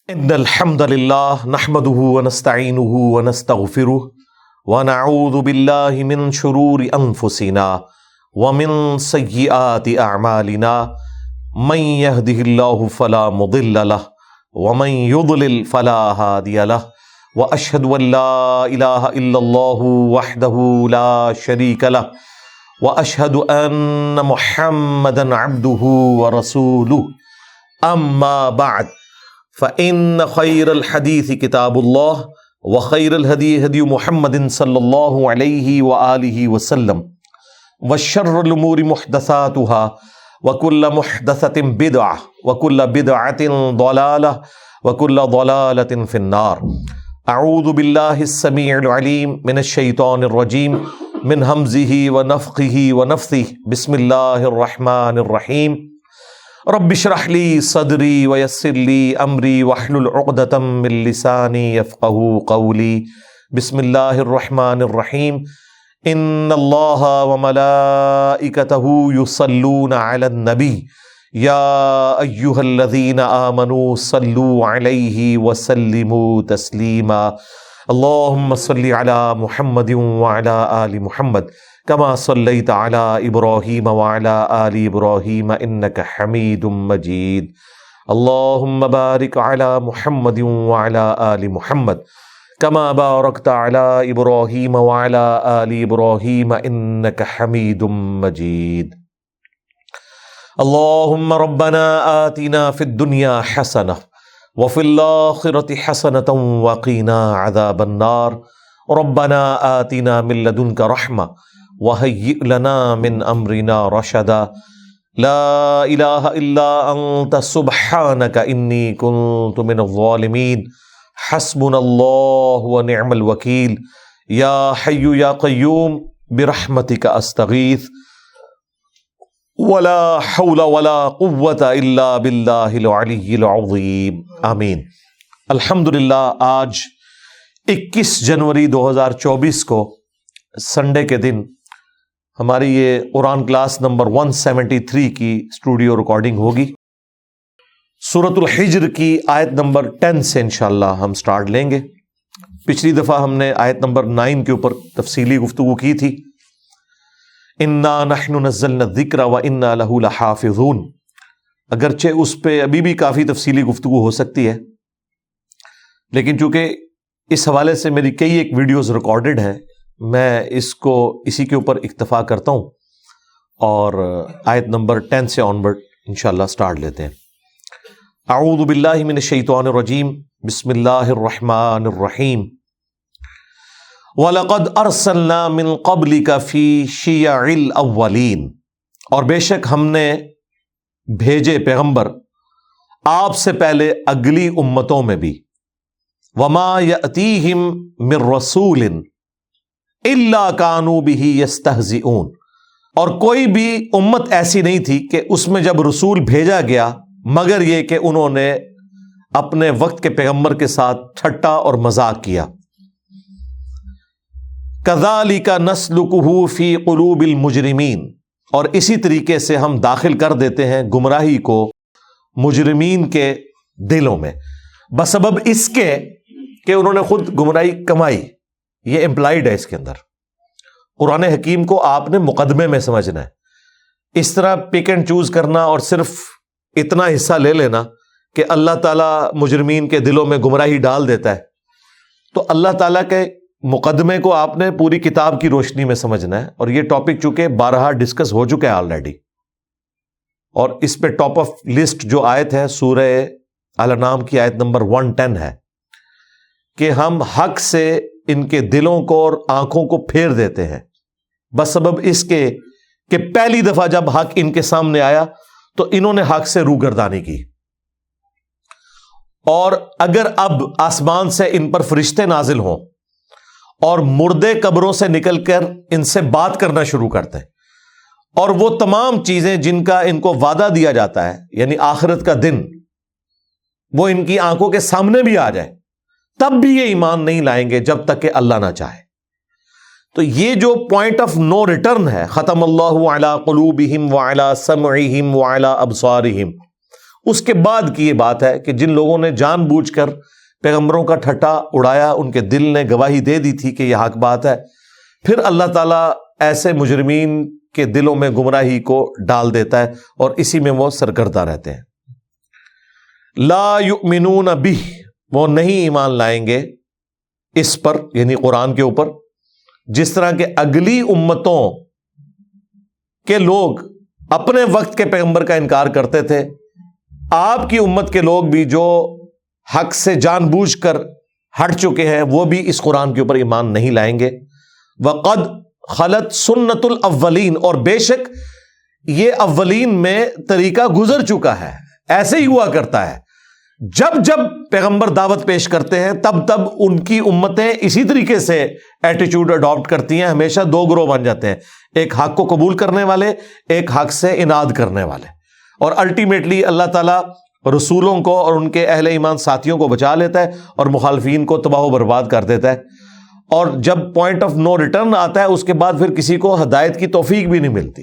ان الحمد لله نحمده ونستعينه ونستغفره ونعوذ بالله من شرور انفسنا ومن سيئات اعمالنا من يهده الله فلا مضل له ومن يضلل فلا هادي له واشهد ان لا اله الا الله وحده لا شريك له واشهد ان محمدا عبده ورسوله اما بعد فإن خير الحديث كتاب الله وخير الهدي هدي محمد صلى الله عليه وآله وسلم وشر الأمور محدثاتها وكل محدثة بدعة وكل بدعة ضلالة وكل ضلالة في النار. أعوذ بالله السميع العليم من الشيطان الرجيم من همزه ونفخه ونفثه. بسم الله الرحمن الرحيم. رب اشرح لي صدري ويسر لي امري واحلل عقدة من لساني يفقهوا قولي. بسم الله الرحمن الرحيم. ان الله وملائكته يصلون على النبي يا ايها الذين آمنوا صلوا عليه وسلموا تسليما. اللهم صل على محمد وعلى آل محمد كما صليت على إبراهيم وعلى آل إبراهيم إنك حميد مجيد. اللهم بارك على محمد وعلى آل محمد كما باركت على إبراهيم وعلى آل إبراهيم إنك حميد مجيد. اللهم ربنا آتنا في الدنيا حسنة وفي الآخرة حسنة وقنا عذاب النار. ربنا آتنا من لدنك رحمة وهيئ لنا من امرنا رشدا. لا الہ الا انت سبحانک انی کنت من الظالمین. حسبنا اللہ ونعم الوکیل. یا حی یا قیوم برحمتک استغیث ولا حول ولا قوة الا باللہ العلی العظیم. آمین. الحمدللہ آج 21 جنوری 2024 کو سنڈے کے دن ہماری یہ قرآن کلاس نمبر 173 کی اسٹوڈیو ریکارڈنگ ہوگی. سورۃ الحجر کی آیت نمبر 10 سے انشاءاللہ ہم سٹارٹ لیں گے. پچھلی دفعہ ہم نے آیت نمبر 9 کے اوپر تفصیلی گفتگو کی تھی. انا نحن نزلنا الذکر وانا لہ لحافظون. اگرچہ اس پہ ابھی بھی کافی تفصیلی گفتگو ہو سکتی ہے، لیکن چونکہ اس حوالے سے میری کئی ایک ویڈیوز ریکارڈڈ ہیں، میں اس کو اسی کے اوپر اکتفا کرتا ہوں اور آیت نمبر 10 سے آنورڈ انشاءاللہ سٹارٹ لیتے ہیں. اعوذ باللہ من الشیطان الرجیم. بسم اللہ الرحمن الرحیم. وَلَقَدْ أَرْسَلْنَا مِن قَبْلِكَ فِي شِيَعِ الْأَوَّلِينَ. اور بے شک ہم نے بھیجے پیغمبر آپ سے پہلے اگلی امتوں میں بھی. وَمَا يَأْتِيهِم مِّن رَّسُولٍ إِلَّا كَانُوا بِهِ يَسْتَهْزِئُونَ. اور کوئی بھی امت ایسی نہیں تھی کہ اس میں جب رسول بھیجا گیا مگر یہ کہ انہوں نے اپنے وقت کے پیغمبر کے ساتھ ٹھٹا اور مذاق کیا. كَذَلِكَ نَسْلُكُهُ فِي قُلُوبِ الْمُجْرِمِينَ. اور اسی طریقے سے ہم داخل کر دیتے ہیں گمراہی کو مجرمین کے دلوں میں، بسبب اس کے کہ انہوں نے خود گمراہی کمائی. یہ امپلائیڈ ہے اس کے اندر. قرآن حکیم کو آپ نے مقدمے میں سمجھنا ہے. اس طرح پک اینڈ چوز کرنا اور صرف اتنا حصہ لے لینا کہ اللہ تعالیٰ مجرمین کے دلوں میں گمراہی ڈال دیتا ہے، تو اللہ تعالیٰ کے مقدمے کو آپ نے پوری کتاب کی روشنی میں سمجھنا ہے. اور یہ ٹاپک چونکہ بارہا ڈسکس ہو چکا ہے آلریڈی، اور اس پہ ٹاپ آف لسٹ جو آیت ہے سورہ الانعام کی آیت نمبر 110 ہے کہ ہم حق سے ان کے دلوں کو اور آنکھوں کو پھیر دیتے ہیں بس سبب اس کے کہ پہلی دفعہ جب حق ان کے سامنے آیا تو انہوں نے حق سے روگردانی کی. اور اگر اب آسمان سے ان پر فرشتے نازل ہوں اور مردے قبروں سے نکل کر ان سے بات کرنا شروع کرتے ہیں، اور وہ تمام چیزیں جن کا ان کو وعدہ دیا جاتا ہے یعنی آخرت کا دن وہ ان کی آنکھوں کے سامنے بھی آ جائے، تب بھی یہ ایمان نہیں لائیں گے جب تک کہ اللہ نہ چاہے. تو یہ جو پوائنٹ آف نو ریٹرن ہے، ختم اللہ علی قلوبہم وعلی سمعہم وعلی ابصارہم، اس کے بعد کی یہ بات ہے کہ جن لوگوں نے جان بوجھ کر پیغمبروں کا ٹھٹا اڑایا، ان کے دل نے گواہی دے دی تھی کہ یہ حق بات ہے، پھر اللہ تعالیٰ ایسے مجرمین کے دلوں میں گمراہی کو ڈال دیتا ہے اور اسی میں وہ سرگردہ رہتے ہیں۔ لا یؤمنون بہ، وہ نہیں ایمان لائیں گے اس پر، یعنی قرآن کے اوپر، جس طرح کے اگلی امتوں کے لوگ اپنے وقت کے پیغمبر کا انکار کرتے تھے، آپ کی امت کے لوگ بھی جو حق سے جان بوجھ کر ہٹ چکے ہیں وہ بھی اس قرآن کے اوپر ایمان نہیں لائیں گے۔ وقد خلت سنت الاولین، اور بے شک یہ اولین میں طریقہ گزر چکا ہے، ایسے ہی ہوا کرتا ہے، جب جب پیغمبر دعوت پیش کرتے ہیں تب تب ان کی امتیں اسی طریقے سے ایٹیچیوڈ اڈاپٹ کرتی ہیں، ہمیشہ دو گروہ بن جاتے ہیں، ایک حق کو قبول کرنے والے، ایک حق سے اناد کرنے والے، اور الٹیمیٹلی اللہ تعالیٰ رسولوں کو اور ان کے اہل ایمان ساتھیوں کو بچا لیتا ہے اور مخالفین کو تباہ و برباد کر دیتا ہے، اور جب پوائنٹ آف نو ریٹرن آتا ہے اس کے بعد پھر کسی کو ہدایت کی توفیق بھی نہیں ملتی۔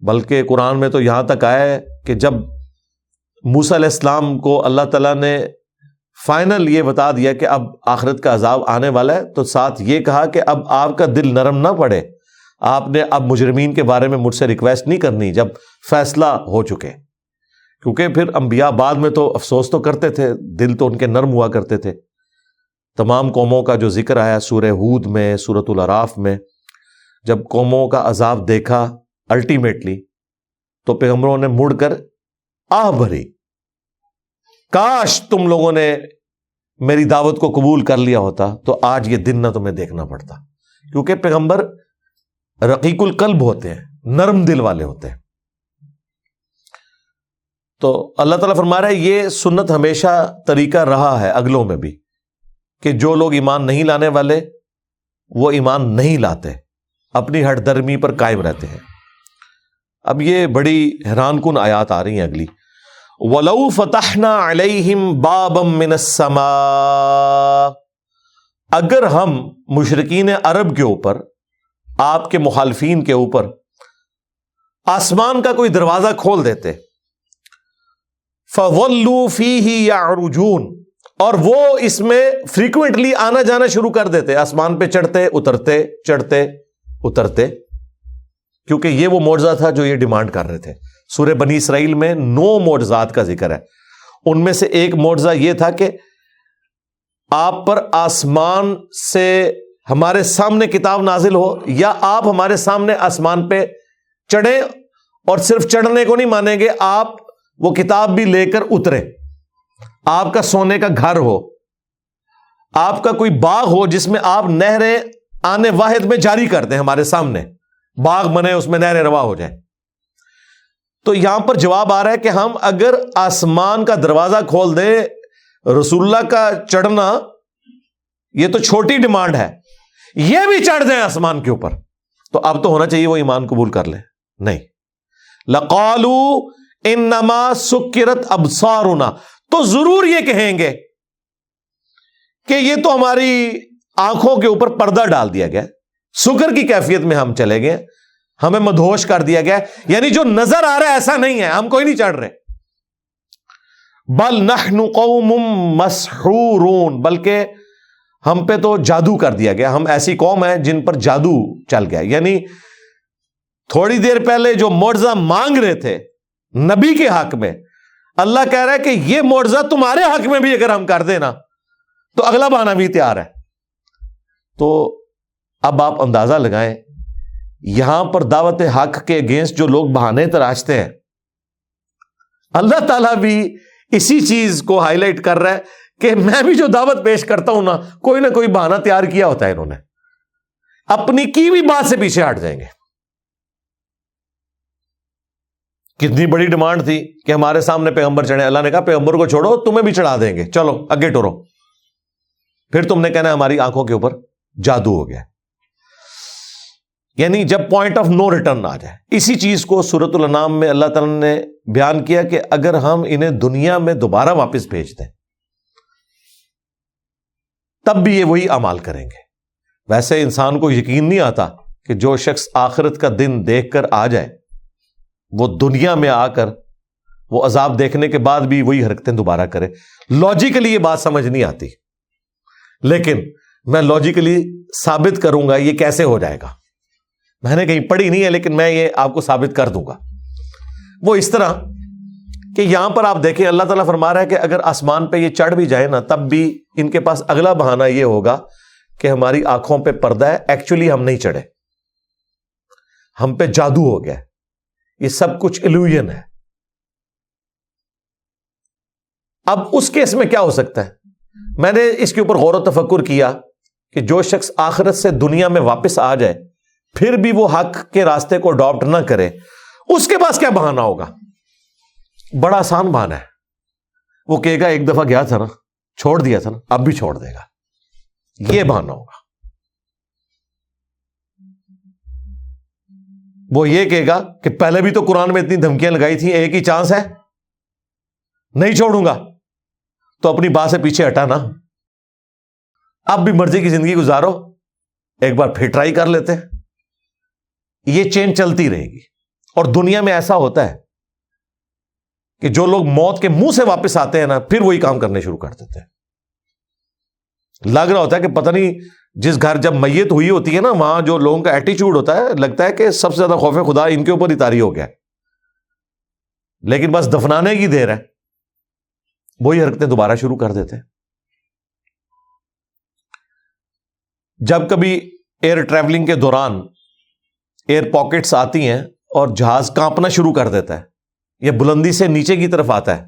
بلکہ قرآن میں تو یہاں تک آیا ہے کہ جب موسیٰ علیہ السلام کو اللہ تعالیٰ نے فائنل یہ بتا دیا کہ اب آخرت کا عذاب آنے والا ہے، تو ساتھ یہ کہا کہ اب آپ کا دل نرم نہ پڑے، آپ نے اب مجرمین کے بارے میں مجھ سے ریکویسٹ نہیں کرنی جب فیصلہ ہو چکے، کیونکہ پھر انبیاء بعد میں تو افسوس تو کرتے تھے، دل تو ان کے نرم ہوا کرتے تھے۔ تمام قوموں کا جو ذکر آیا سورہ ہود میں، سورۃ الاعراف میں، جب قوموں کا عذاب دیکھا الٹیمیٹلی تو پیغمبروں نے مڑ کر آہ بھری، کاش تم لوگوں نے میری دعوت کو قبول کر لیا ہوتا تو آج یہ دن نہ تمہیں دیکھنا پڑتا، کیونکہ پیغمبر رقیق القلب ہوتے ہیں، نرم دل والے ہوتے ہیں۔ تو اللہ تعالیٰ فرما رہا ہے یہ سنت ہمیشہ طریقہ رہا ہے اگلوں میں بھی، کہ جو لوگ ایمان نہیں لانے والے وہ ایمان نہیں لاتے، اپنی ہٹ درمی پر قائم رہتے ہیں۔ اب یہ بڑی حیران کن آیات آ رہی ہیں اگلی، وَلَوْ فَتَحْنَا عَلَيْهِمْ بَابًا مِّنَ السَّمَاءِ، اگر ہم مشرکین عرب کے اوپر، آپ کے مخالفین کے اوپر آسمان کا کوئی دروازہ کھول دیتے، فَظَلُّوا فِيهِ يَعْرُجُونَ، اور وہ اس میں فریکوینٹلی آنا جانا شروع کر دیتے، آسمان پہ چڑھتے اترتے چڑھتے اترتے، کیونکہ یہ وہ معجزہ تھا جو یہ ڈیمانڈ کر رہے تھے۔ سورہ بنی اسرائیل میں 9 معجزات کا ذکر ہے، ان میں سے ایک معجزہ یہ تھا کہ آپ پر آسمان سے ہمارے سامنے کتاب نازل ہو، یا آپ ہمارے سامنے آسمان پہ چڑھیں اور صرف چڑھنے کو نہیں مانیں گے، آپ وہ کتاب بھی لے کر اترے، آپ کا سونے کا گھر ہو، آپ کا کوئی باغ ہو جس میں آپ نہریں آنے واحد میں جاری کر دیں، ہمارے سامنے باغ بنے اس میں نہریں روا ہو جائیں۔ تو یہاں پر جواب آ رہا ہے کہ ہم اگر آسمان کا دروازہ کھول دیں، رسول اللہ کا چڑھنا یہ تو چھوٹی ڈیمانڈ ہے، یہ بھی چڑھ جائیں آسمان کے اوپر، تو اب تو ہونا چاہیے وہ ایمان قبول کر لیں۔ نہیں، لَقَالُوا إِنَّمَا سُكِّرَتْ أَبْصَارُنَا، تو ضرور یہ کہیں گے کہ یہ تو ہماری آنکھوں کے اوپر پردہ ڈال دیا گیا، سکر کی کیفیت میں ہم چلے گئے، ہمیں مدہوش کر دیا گیا، یعنی جو نظر آ رہا ہے ایسا نہیں ہے، ہم کوئی نہیں چڑھ رہے۔ بل نحن قوم مسحورون، بلکہ ہم پہ تو جادو کر دیا گیا، ہم ایسی قوم ہیں جن پر جادو چل گیا۔ یعنی تھوڑی دیر پہلے جو معجزہ مانگ رہے تھے نبی کے حق میں، اللہ کہہ رہا ہے کہ یہ معجزہ تمہارے حق میں بھی اگر ہم کر دیں نا تو اگلا بہانہ بھی تیار ہے۔ تو اب آپ اندازہ لگائیں، یہاں پر دعوت حق کے اگینسٹ جو لوگ بہانے تراشتے ہیں، اللہ تعالیٰ بھی اسی چیز کو ہائی لائٹ کر رہا ہے کہ میں بھی جو دعوت پیش کرتا ہوں نا، کوئی نہ کوئی بہانہ تیار کیا ہوتا ہے، انہوں نے اپنی کی بھی بات سے پیچھے ہٹ جائیں گے۔ کتنی بڑی ڈیمانڈ تھی کہ ہمارے سامنے پیغمبر چڑھے، اللہ نے کہا پیغمبر کو چھوڑو، تمہیں بھی چڑھا دیں گے، چلو آگے ٹورو۔ پھر تم نے کہنا ہماری آنکھوں کے اوپر جادو ہو گیا۔ یعنی جب پوائنٹ آف نو ریٹرن آ جائے، اسی چیز کو سورۃ الانعام میں اللہ تعالیٰ نے بیان کیا کہ اگر ہم انہیں دنیا میں دوبارہ واپس بھیج دیں تب بھی یہ وہی اعمال کریں گے۔ ویسے انسان کو یقین نہیں آتا کہ جو شخص آخرت کا دن دیکھ کر آ جائے وہ دنیا میں آ کر وہ عذاب دیکھنے کے بعد بھی وہی حرکتیں دوبارہ کرے. لاجیکلی یہ بات سمجھ نہیں آتی، لیکن میں لاجیکلی ثابت کروں گا یہ کیسے ہو جائے گا. میں نے کہیں پڑھی نہیں ہے لیکن میں یہ آپ کو ثابت کر دوں گا. وہ اس طرح کہ یہاں پر آپ دیکھیں اللہ تعالیٰ فرما رہا ہے کہ اگر آسمان پہ یہ چڑھ بھی جائے نا تب بھی ان کے پاس اگلا بہانہ یہ ہوگا کہ ہماری آنکھوں پہ پردہ ہے، ایکچولی ہم نہیں چڑھے، ہم پہ جادو ہو گیا، یہ سب کچھ ایلوژن ہے. اب اس کیس میں کیا ہو سکتا ہے؟ میں نے اس کے اوپر غور و تفکر کیا کہ جو شخص آخرت سے دنیا میں واپس آ جائے پھر بھی وہ حق کے راستے کو اڈاپٹ نہ کرے، اس کے پاس کیا بہانہ ہوگا؟ بڑا آسان بہانہ ہے. وہ کہے گا ایک دفعہ گیا تھا نا، چھوڑ دیا تھا نا، اب بھی چھوڑ دے گا. یہ بہانہ ہوگا. وہ یہ کہے گا کہ پہلے بھی تو قرآن میں اتنی دھمکیاں لگائی تھیں، ایک ہی چانس ہے، نہیں چھوڑوں گا. تو اپنی بات سے پیچھے ہٹا نا، اب بھی مرضی کی زندگی گزارو، ایک بار پھر ٹرائی کر لیتے. یہ چین چلتی رہے گی. اور دنیا میں ایسا ہوتا ہے کہ جو لوگ موت کے منہ سے واپس آتے ہیں نا پھر وہی کام کرنے شروع کر دیتے ہیں. لگ رہا ہوتا ہے کہ پتہ نہیں جس گھر جب میت ہوئی ہوتی ہے نا وہاں جو لوگوں کا ایٹیچیوڈ ہوتا ہے، لگتا ہے کہ سب سے زیادہ خوف خدا ان کے اوپر ہی طاری ہو گیا، لیکن بس دفنانے کی دیر ہے وہی حرکتیں دوبارہ شروع کر دیتے ہیں. جب کبھی ایئر ٹریولنگ کے دوران ایئر پاکٹس آتی ہیں اور جہاز کانپنا شروع کر دیتا ہے، یہ بلندی سے نیچے کی طرف آتا ہے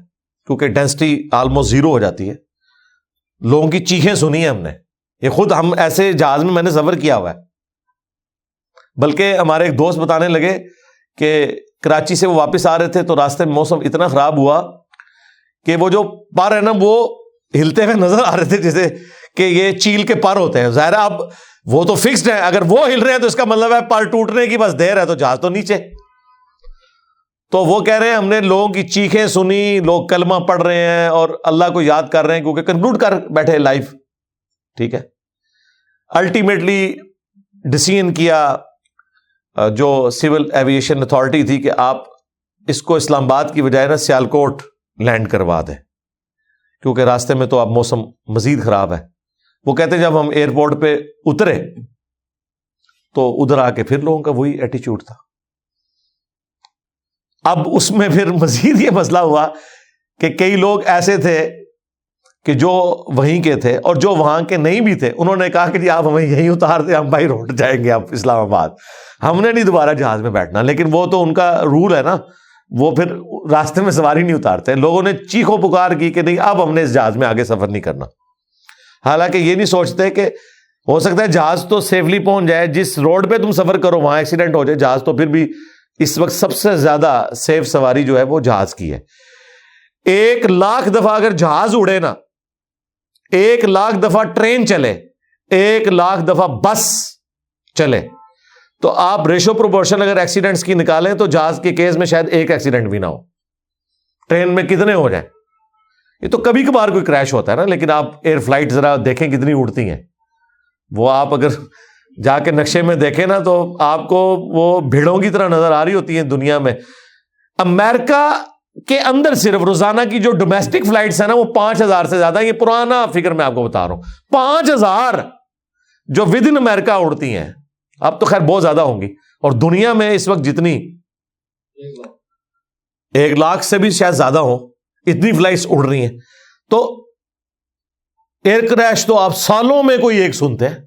کیونکہ ڈینسٹی آلموسٹ زیرو ہو جاتی ہے. لوگوں کی چیخیں سنی ہیں ہم نے، یہ خود ہم ایسے جہاز میں نے سفر کیا ہوا ہے. بلکہ ہمارے ایک دوست بتانے لگے کہ کراچی سے وہ واپس آ رہے تھے تو راستے میں موسم اتنا خراب ہوا کہ وہ جو پر ہے نا وہ ہلتے ہوئے نظر آ رہے تھے جیسے کہ یہ چیل کے پر ہوتے ہیں. ظاہر اب وہ تو فکسڈ ہے، اگر وہ ہل رہے ہیں تو اس کا مطلب ہے پر ٹوٹنے کی بس دیر ہے، تو جہاز تو نیچے. تو وہ کہہ رہے ہیں ہم نے لوگوں کی چیخیں سنی، لوگ کلمہ پڑھ رہے ہیں اور اللہ کو یاد کر رہے ہیں کیونکہ کنکلوڈ کر بیٹھے لائف. ٹھیک ہے، الٹیمیٹلی ڈیسیژن کیا جو سول ایویشن اتھارٹی تھی کہ آپ اس کو اسلام آباد کی بجائے نا سیالکوٹ لینڈ کروا دیں کیونکہ راستے میں تو اب موسم مزید خراب ہے. وہ کہتے ہیں جب ہم ایئرپورٹ پہ اترے تو ادھر آ کے پھر لوگوں کا وہی ایٹیچیوڈ تھا. اب اس میں پھر مزید یہ مسئلہ ہوا کہ کئی لوگ ایسے تھے کہ جو وہیں کے تھے اور جو وہاں کے نہیں بھی تھے، انہوں نے کہا کہ جی آپ ہمیں یہیں اتار دیں، ہم بائی روڈ جائیں گے اب اسلام آباد، ہم نے نہیں دوبارہ جہاز میں بیٹھنا. لیکن وہ تو ان کا رول ہے نا، وہ پھر راستے میں سواری نہیں اتارتے. لوگوں نے چیخو پکار کی کہ نہیں اب ہم نے اس جہاز میں آگے سفر نہیں کرنا. حالانکہ یہ نہیں سوچتے کہ ہو سکتا ہے جہاز تو سیفلی پہنچ جائے، جس روڈ پہ تم سفر کرو وہاں ایکسیڈنٹ ہو جائے جہاز، تو پھر بھی اس وقت سب سے زیادہ سیف سواری جو ہے وہ جہاز کی ہے. 1,00,000 دفعہ اگر جہاز اڑے نا، 1,00,000 دفعہ ٹرین چلے، 1,00,000 دفعہ بس چلے، تو آپ ریشو پروپورشن اگر ایکسیڈنٹس کی نکالیں تو جہاز کے کیس میں شاید ایک ایکسیڈنٹ بھی نہ ہو. ٹرین میں کتنے ہو جائیں؟ یہ تو کبھی کبھار کوئی کریش ہوتا ہے نا، لیکن آپ ایئر فلائٹ ذرا دیکھیں کتنی اڑتی ہیں. وہ آپ اگر جا کے نقشے میں دیکھیں نا تو آپ کو وہ بھیڑوں کی طرح نظر آ رہی ہوتی ہیں دنیا میں. امریکہ کے اندر صرف روزانہ کی جو ڈومیسٹک فلائٹس ہیں نا وہ 5,000 سے زیادہ. یہ پرانا فگر میں آپ کو بتا رہا ہوں، 5,000 جو ود ان امریکہ اڑتی ہیں. اب تو خیر بہت زیادہ ہوں گی، اور دنیا میں اس وقت جتنی 1,00,000 سے بھی شاید زیادہ ہوں، اتنی فلائٹس اڑ رہی ہیں. تو ایئر کریش تو آپ سالوں میں کوئی ایک سنتے ہیں.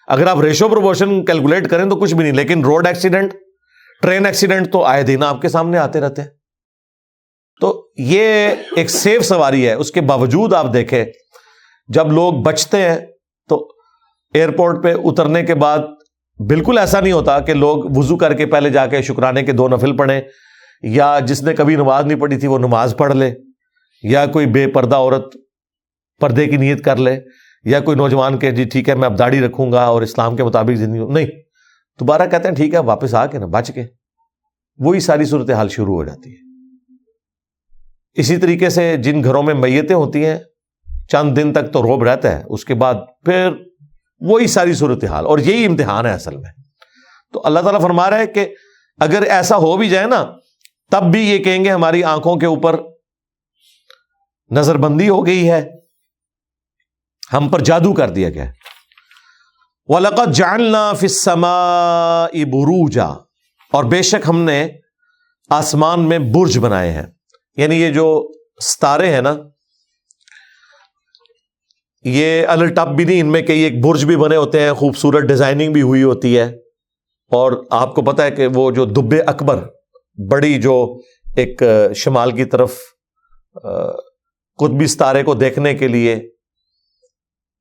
اگر آپ ریشو پروپورشن کیلکولیٹ کریں تو کچھ بھی نہیں، لیکن روڈ ایکسیڈنٹ، ٹرین ایکسیڈنٹ تو آئے دن آپ کے سامنے آتے رہتے ہیں. تو یہ ایک سیف سواری ہے. اس کے باوجود آپ دیکھیں جب لوگ بچتے ہیں تو ایئرپورٹ پہ اترنے کے بعد بالکل ایسا نہیں ہوتا کہ لوگ وضو کر کے پہلے جا کے شکرانے کے 2 نفل پڑھیں، یا جس نے کبھی نماز نہیں پڑھی تھی وہ نماز پڑھ لے، یا کوئی بے پردہ عورت پردے کی نیت کر لے، یا کوئی نوجوان کہ جی ٹھیک ہے میں اب داڑھی رکھوں گا اور اسلام کے مطابق زندگی نہیں. دوبارہ کہتے ہیں ٹھیک ہے واپس آ کے نا بچ کے، وہی ساری صورتحال شروع ہو جاتی ہے. اسی طریقے سے جن گھروں میں میتیں ہوتی ہیں چند دن تک تو روب رہتا ہے، اس کے بعد پھر وہی ساری صورتحال، اور یہی امتحان ہے اصل میں. تو اللہ تعالیٰ فرما رہا ہے کہ اگر ایسا ہو بھی جائے نا تب بھی یہ کہیں گے ہماری آنکھوں کے اوپر نظر بندی ہو گئی ہے، ہم پر جادو کر دیا گیا۔ وَلَقَدْ جَعَلْنَا فِي السَّمَاءِ بُرُوجًا، اور بے شک ہم نے آسمان میں برج بنائے ہیں، یعنی یہ جو ستارے ہیں نا، یہ الٹپ بھی نہیں، ان میں کئی ایک برج بھی بنے ہوتے ہیں، خوبصورت ڈیزائننگ بھی ہوئی ہوتی ہے۔ اور آپ کو پتا ہے کہ وہ جو دب اکبر، بڑی جو ایک شمال کی طرف قطبی ستارے کو دیکھنے کے لیے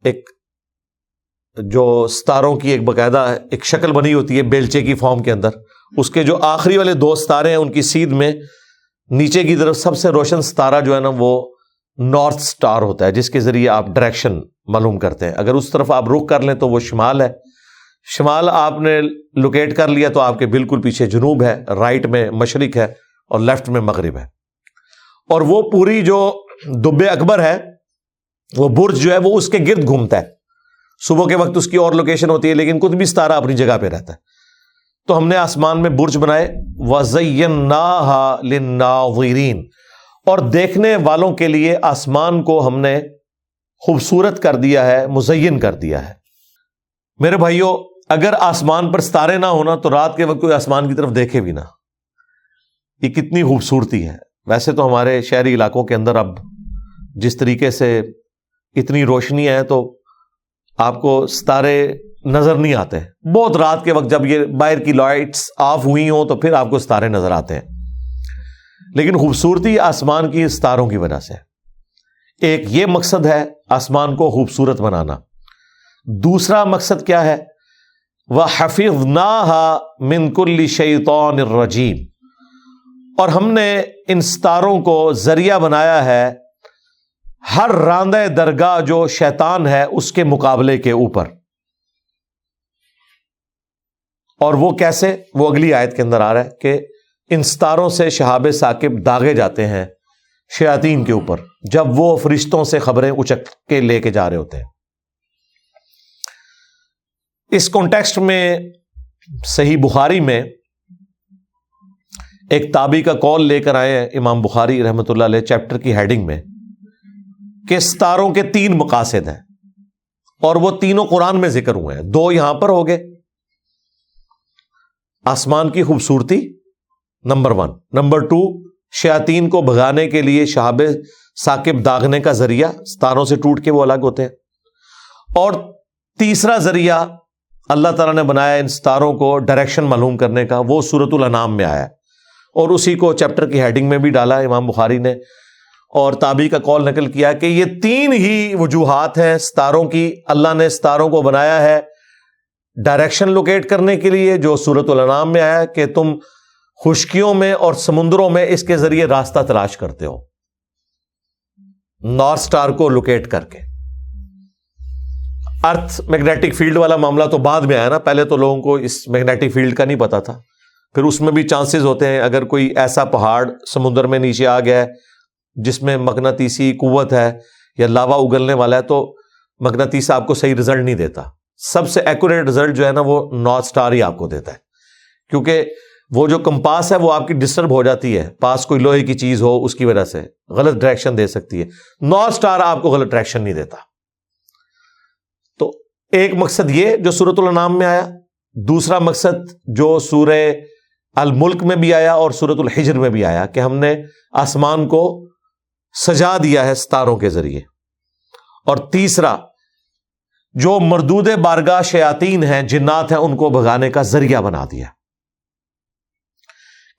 ایک جو ستاروں کی ایک باقاعدہ ایک شکل بنی ہوتی ہے بیلچے کی فارم کے اندر، اس کے جو آخری والے دو ستارے ہیں ان کی سیدھ میں نیچے کی طرف سب سے روشن ستارہ جو ہے نا وہ نارتھ سٹار ہوتا ہے، جس کے ذریعے آپ ڈائریکشن معلوم کرتے ہیں۔ اگر اس طرف آپ رخ کر لیں تو وہ شمال ہے، شمال آپ نے لوکیٹ کر لیا تو آپ کے بالکل پیچھے جنوب ہے، رائٹ میں مشرق ہے اور لیفٹ میں مغرب ہے۔ اور وہ پوری جو دب اکبر ہے، وہ برج جو ہے وہ اس کے گرد گھومتا ہے، صبح کے وقت اس کی اور لوکیشن ہوتی ہے لیکن قطبی ستارہ اپنی جگہ پہ رہتا ہے۔ تو ہم نے آسمان میں برج بنائے، وَزَيَّنَّاهَا لِلنَّاظِرِينَ، اور دیکھنے والوں کے لیے آسمان کو ہم نے خوبصورت کر دیا ہے، مزین کر دیا ہے۔ میرے بھائیوں، اگر آسمان پر ستارے نہ ہونا تو رات کے وقت کوئی آسمان کی طرف دیکھے بھی نہ، یہ کتنی خوبصورتی ہے۔ ویسے تو ہمارے شہری علاقوں کے اندر اب جس طریقے سے اتنی روشنی ہے تو آپ کو ستارے نظر نہیں آتے، بہت رات کے وقت جب یہ باہر کی لائٹس آف ہوئی ہوں تو پھر آپ کو ستارے نظر آتے ہیں، لیکن خوبصورتی آسمان کی ستاروں کی وجہ سے۔ ایک یہ مقصد ہے آسمان کو خوبصورت بنانا۔ دوسرا مقصد کیا ہے؟ وَحَفِظْنَاهَا مِن كُلِّ شَيْطَانٍ الرَّجِيمٍ، اور ہم نے ان ستاروں کو ذریعہ بنایا ہے ہر راندہ درگاہ جو شیطان ہے اس کے مقابلے کے اوپر۔ اور وہ کیسے؟ وہ اگلی آیت کے اندر آ رہا ہے کہ ان ستاروں سے شہاب ثاقب داغے جاتے ہیں شیاطین کے اوپر جب وہ فرشتوں سے خبریں اچک کے لے کے جا رہے ہوتے ہیں۔ اس کانٹیکسٹ میں صحیح بخاری میں ایک تابعی کا قول لے کر آئے ہیں امام بخاری رحمۃ اللہ علیہ چیپٹر کی ہیڈنگ میں کہ ستاروں کے 3 مقاصد ہیں اور وہ تینوں قرآن میں ذکر ہوئے ہیں۔ 2 یہاں پر ہو گئے، آسمان کی خوبصورتی نمبر 1، نمبر 2 شیاطین کو بھگانے کے لیے شہاب ثاقب داغنے کا ذریعہ، ستاروں سے ٹوٹ کے وہ الگ ہوتے ہیں، اور تیسرا ذریعہ اللہ تعالیٰ نے بنایا ان ستاروں کو ڈائریکشن معلوم کرنے کا، وہ سورۃ الانعام میں آیا اور اسی کو چیپٹر کی ہیڈنگ میں بھی ڈالا امام بخاری نے، اور تابعی کا قول نقل کیا کہ یہ 3 ہی وجوہات ہیں ستاروں کی۔ اللہ نے ستاروں کو بنایا ہے ڈائریکشن لوکیٹ کرنے کے لیے، جو سورۃ الانعام میں آیا کہ تم خشکیوں میں اور سمندروں میں اس کے ذریعے راستہ تلاش کرتے ہو، نارتھ سٹار کو لوکیٹ کر کے۔ ارتھ میگنیٹک فیلڈ والا معاملہ تو بعد میں آیا نا، پہلے تو لوگوں کو اس میگنیٹک فیلڈ کا نہیں پتا تھا، پھر اس میں بھی چانسز ہوتے ہیں اگر کوئی ایسا پہاڑ سمندر میں نیچے آ گیا ہے جس میں مقناطیسی قوت ہے یا لاوا اگلنے والا ہے تو مقناطیس آپ کو صحیح رزلٹ نہیں دیتا۔ سب سے ایکوریٹ رزلٹ جو ہے نا وہ نارتھ سٹار ہی آپ کو دیتا ہے، کیونکہ وہ جو کمپاس ہے وہ آپ کی ڈسٹرب ہو جاتی ہے، پاس کوئی لوہے کی چیز ہو اس کی وجہ سے غلط ڈائریکشن دے سکتی ہے، نارتھ سٹار آپ کو غلط ڈائریکشن نہیں دیتا۔ تو ایک مقصد یہ جو سورۃ الانعام میں آیا، دوسرا مقصد جو سورہ الملک میں بھی آیا اور سورۃ الحجر میں بھی آیا کہ ہم نے آسمان کو سجا دیا ہے ستاروں کے ذریعے، اور تیسرا جو مردود بارگاہ شیاطین ہیں، جنات ہیں، ان کو بھگانے کا ذریعہ بنا دیا۔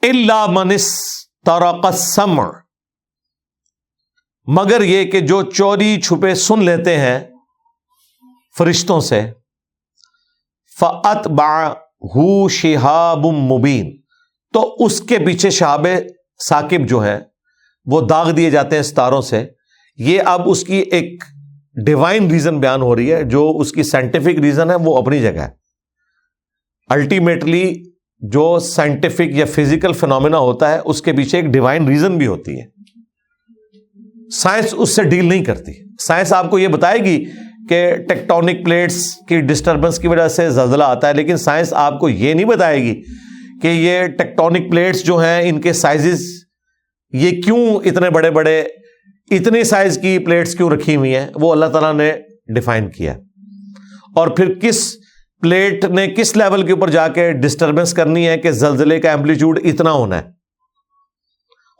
الا من استرق السمع، مگر یہ کہ جو چوری چھپے سن لیتے ہیں فرشتوں سے، فَأَتْبَعَهُ شِهَابٌ مُبِينٌ، تو اس کے پیچھے شہاب ثاقب جو ہیں وہ داغ دیے جاتے ہیں ستاروں سے۔ یہ اب اس کی ایک ڈیوائن ریزن بیان ہو رہی ہے، جو اس کی سائنٹیفک ریزن ہے وہ اپنی جگہ ہے۔ الٹیمیٹلی جو سائنٹیفک یا فزیکل فینومینا ہوتا ہے اس کے پیچھے ایک ڈیوائن ریزن بھی ہوتی ہے، سائنس اس سے ڈیل نہیں کرتی۔ سائنس آپ کو یہ بتائے گی کہ ٹیکٹونک پلیٹس کی ڈسٹربنس کی وجہ سے زلزلہ آتا ہے، لیکن سائنس آپ کو یہ نہیں بتائے گی کہ یہ ٹیکٹونک پلیٹس جو ہیں ان کے سائزز یہ کیوں اتنے بڑے بڑے، اتنی سائز کی پلیٹس کیوں رکھی ہوئی ہیں، وہ اللہ تعالیٰ نے ڈیفائن کیا. اور پھر کس پلیٹ نے کس لیول کے اوپر جا کے ڈسٹربنس کرنی ہے کہ زلزلے کا ایمپلیٹیوڈ اتنا ہونا ہے.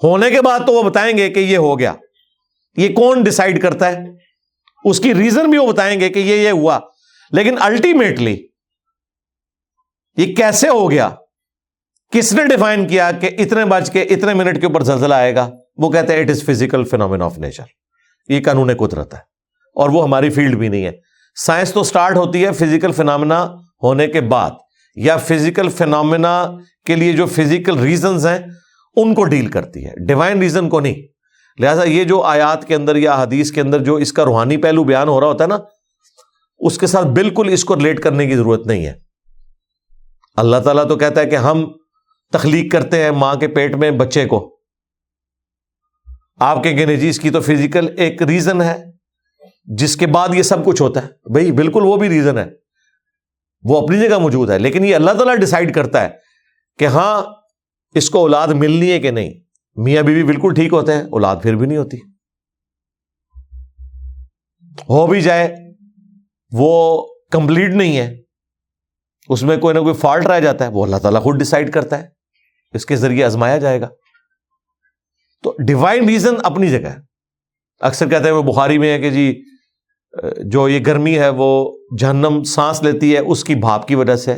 ہونے کے بعد تو وہ بتائیں گے کہ یہ ہو گیا. یہ کون ڈیسائیڈ کرتا ہے؟ اس کی ریزن بھی وہ بتائیں گے کہ یہ ہوا، لیکن الٹیمیٹلی یہ کیسے ہو گیا، کس نے ڈیفائن کیا کہ اتنے بج کے اتنے منٹ کے اوپر زلزلہ آئے گا؟ وہ کہتے ہیں it is physical phenomena of nature. یہ قانون قدرت ہے، اور وہ ہماری فیلڈ بھی نہیں ہے. سائنس تو سٹارٹ ہوتی ہے فزیکل فینومینا ہونے کے بعد، یا فزیکل فینومینا کے لیے جو فزیکل ریزنز ہیں ان کو ڈیل کرتی ہے، ڈیوائن ریزن کو نہیں. لہٰذا یہ جو آیات کے اندر یا حدیث کے اندر جو اس کا روحانی پہلو بیان ہو رہا ہوتا ہے نا، اس کے ساتھ بالکل اس کو ریلیٹ کرنے کی ضرورت نہیں ہے. اللہ تعالیٰ تو کہتا ہے کہ ہم تخلیق کرتے ہیں ماں کے پیٹ میں بچے کو. آپ کہیں گے جی اس کی تو فزیکل ایک ریزن ہے جس کے بعد یہ سب کچھ ہوتا ہے. بھائی بالکل وہ بھی ریزن ہے، وہ اپنی جگہ موجود ہے، لیکن یہ اللہ تعالیٰ ڈیسائیڈ کرتا ہے کہ ہاں اس کو اولاد ملنی ہے کہ نہیں. میاں بیوی بالکل ٹھیک ہوتے ہیں، اولاد پھر بھی نہیں ہوتی. ہو بھی جائے وہ کمپلیٹ نہیں ہے، اس میں کوئی نہ کوئی فالٹ رہ جاتا ہے، وہ اللہ تعالیٰ خود ڈیسائیڈ کرتا ہے، اس کے ذریعے آزمایا جائے گا. تو ڈیوائن ریزن اپنی جگہ ہے. اکثر کہتے ہیں وہ بخاری میں ہے کہ جی جو یہ گرمی ہے وہ جہنم سانس لیتی ہے اس کی بھاپ کی وجہ سے.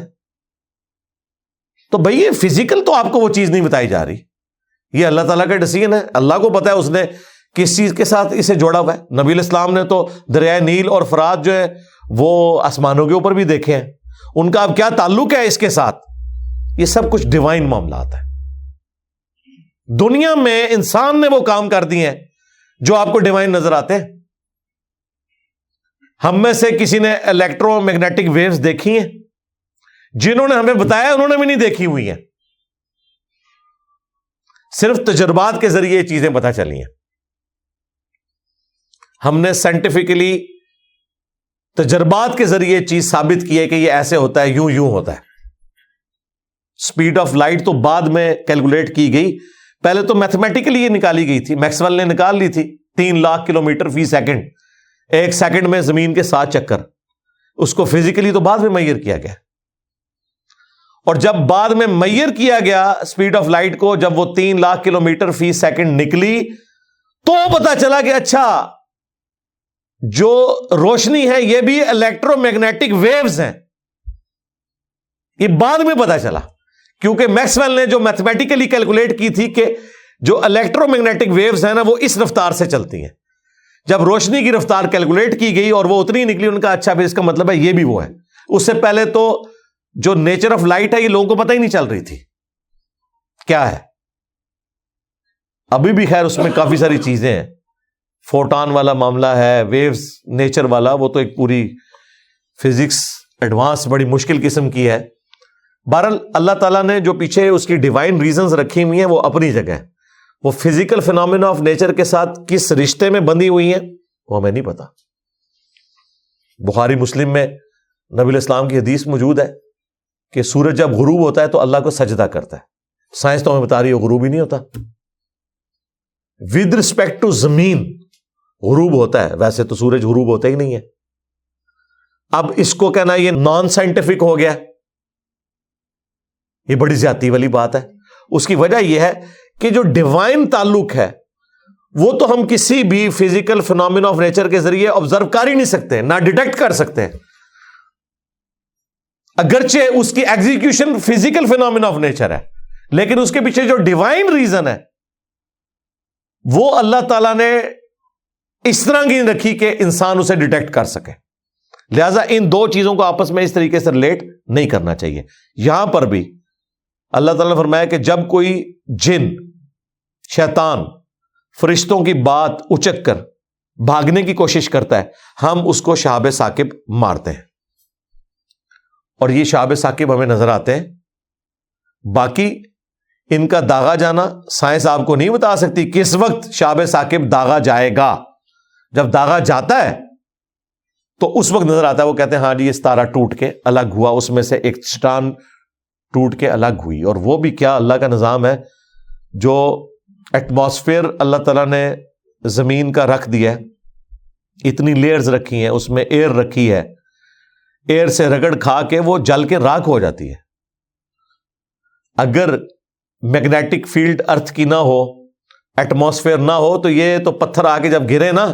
تو بھئی یہ فزیکل تو آپ کو وہ چیز نہیں بتائی جا رہی، یہ اللہ تعالیٰ کا ڈیسیژن ہے. اللہ کو پتا ہے اس نے کس چیز کے ساتھ اسے جوڑا ہوا ہے. نبی علیہ السلام نے تو دریائے نیل اور فرات جو ہے وہ آسمانوں کے اوپر بھی دیکھے ہیں، ان کا اب کیا تعلق ہے اس کے ساتھ؟ یہ سب کچھ ڈیوائن معاملات ہیں. دنیا میں انسان نے وہ کام کر دیے ہیں جو آپ کو ڈیوائن نظر آتے ہیں. ہم میں سے کسی نے الیکٹرو میگنیٹک ویوز دیکھی ہیں؟ جنہوں نے ہمیں بتایا انہوں نے بھی نہیں دیکھی ہوئی ہیں، صرف تجربات کے ذریعے یہ چیزیں پتہ چلی ہیں. ہم نے سائنٹیفکلی تجربات کے ذریعے چیز ثابت کی ہے کہ یہ ایسے ہوتا ہے، یوں ہوتا ہے. سپیڈ آف لائٹ تو بعد میں کیلکولیٹ کی گئی، پہلے تو میتھمیٹیکلی یہ نکالی گئی تھی. میکسویل نے نکال لی تھی 3 لاکھ کلومیٹر فی سیکنڈ، 1 سیکنڈ میں زمین کے 7 چکر. اس کو فزیکلی تو بعد میں میئر کیا گیا، اور جب بعد میں میئر کیا گیا سپیڈ آف لائٹ کو، جب وہ 3 لاکھ کلومیٹر فی سیکنڈ نکلی تو پتا چلا کہ اچھا جو روشنی ہے یہ بھی الیکٹرو میگنیٹک ویوز ہیں. یہ بعد میں پتا چلا، کیونکہ میکسویل نے جو میتھمیٹیکلی کیلکولیٹ کی تھی کہ جو الیکٹرو میگنیٹک ویوز ہیں نا وہ اس رفتار سے چلتی ہیں. جب روشنی کی رفتار کیلکولیٹ کی گئی اور وہ اتنی نکلی، ان کا اچھا پھر اس کا مطلب ہے یہ بھی وہ ہے. اس سے پہلے تو جو نیچر آف لائٹ ہے یہ لوگوں کو پتہ ہی نہیں چل رہی تھی کیا ہے. ابھی بھی خیر اس میں کافی ساری چیزیں ہیں، فوٹان والا معاملہ ہے، ویوز نیچر والا، وہ تو ایک پوری فزکس ایڈوانس بڑی مشکل قسم کی ہے. بہرحال اللہ تعالیٰ نے جو پیچھے اس کی ڈیوائن ریزنز رکھی ہوئی ہیں وہ اپنی جگہ ہے. وہ فزیکل فینومینا آف نیچر کے ساتھ کس رشتے میں بندھی ہوئی ہیں وہ ہمیں نہیں پتا. بخاری مسلم میں نبی علیہ السلام کی حدیث موجود ہے کہ سورج جب غروب ہوتا ہے تو اللہ کو سجدہ کرتا ہے. سائنس تو ہمیں بتا رہی ہے غروب ہی نہیں ہوتا، ود رسپیکٹ ٹو زمین غروب ہوتا ہے، ویسے تو سورج غروب ہوتا ہی نہیں ہے. اب اس کو کہنا یہ نان سائنٹیفک ہو گیا، یہ بڑی زیادتی والی بات ہے. اس کی وجہ یہ ہے کہ جو ڈیوائن تعلق ہے وہ تو ہم کسی بھی فزیکل فینومینا آف نیچر کے ذریعے آبزرو کر ہی نہیں سکتے، نہ ڈیٹیکٹ کر سکتے، اگرچہ اس کی execution physical phenomena of nature ہے، لیکن اس کے پیچھے جو ڈیوائن ریزن ہے وہ اللہ تعالیٰ نے اس طرح کی رکھی کہ انسان اسے ڈیٹیکٹ کر سکے. لہذا ان دو چیزوں کو آپس میں اس طریقے سے ریلیٹ نہیں کرنا چاہیے. یہاں پر بھی اللہ تعالیٰ نے فرمایا کہ جب کوئی جن، شیطان، فرشتوں کی بات اچک کر بھاگنے کی کوشش کرتا ہے ہم اس کو شہاب ثاقب مارتے ہیں. اور یہ شہاب ثاقب ہمیں نظر آتے ہیں. باقی ان کا داغا جانا سائنس آپ کو نہیں بتا سکتی کس وقت شہاب ثاقب داغا جائے گا. جب داغا جاتا ہے تو اس وقت نظر آتا ہے، وہ کہتے ہیں ہاں جی یہ ستارہ ٹوٹ کے الگ ہوا، اس میں سے ایک چٹان ٹوٹ کے الگ ہوئی. اور وہ بھی کیا اللہ کا نظام ہے, جو ایٹماسفیئر اللہ تعالیٰ نے زمین کا رکھ دیا ہے, اتنی لیئرز رکھی ہیں, اس میں ایئر رکھی ہے, ایئر سے رگڑ کھا کے وہ جل کے راکھ ہو جاتی ہے. اگر میگنیٹک فیلڈ ارتھ کی نہ ہو, ایٹماسفیئر نہ ہو, تو یہ تو پتھر آ کے جب گرے نا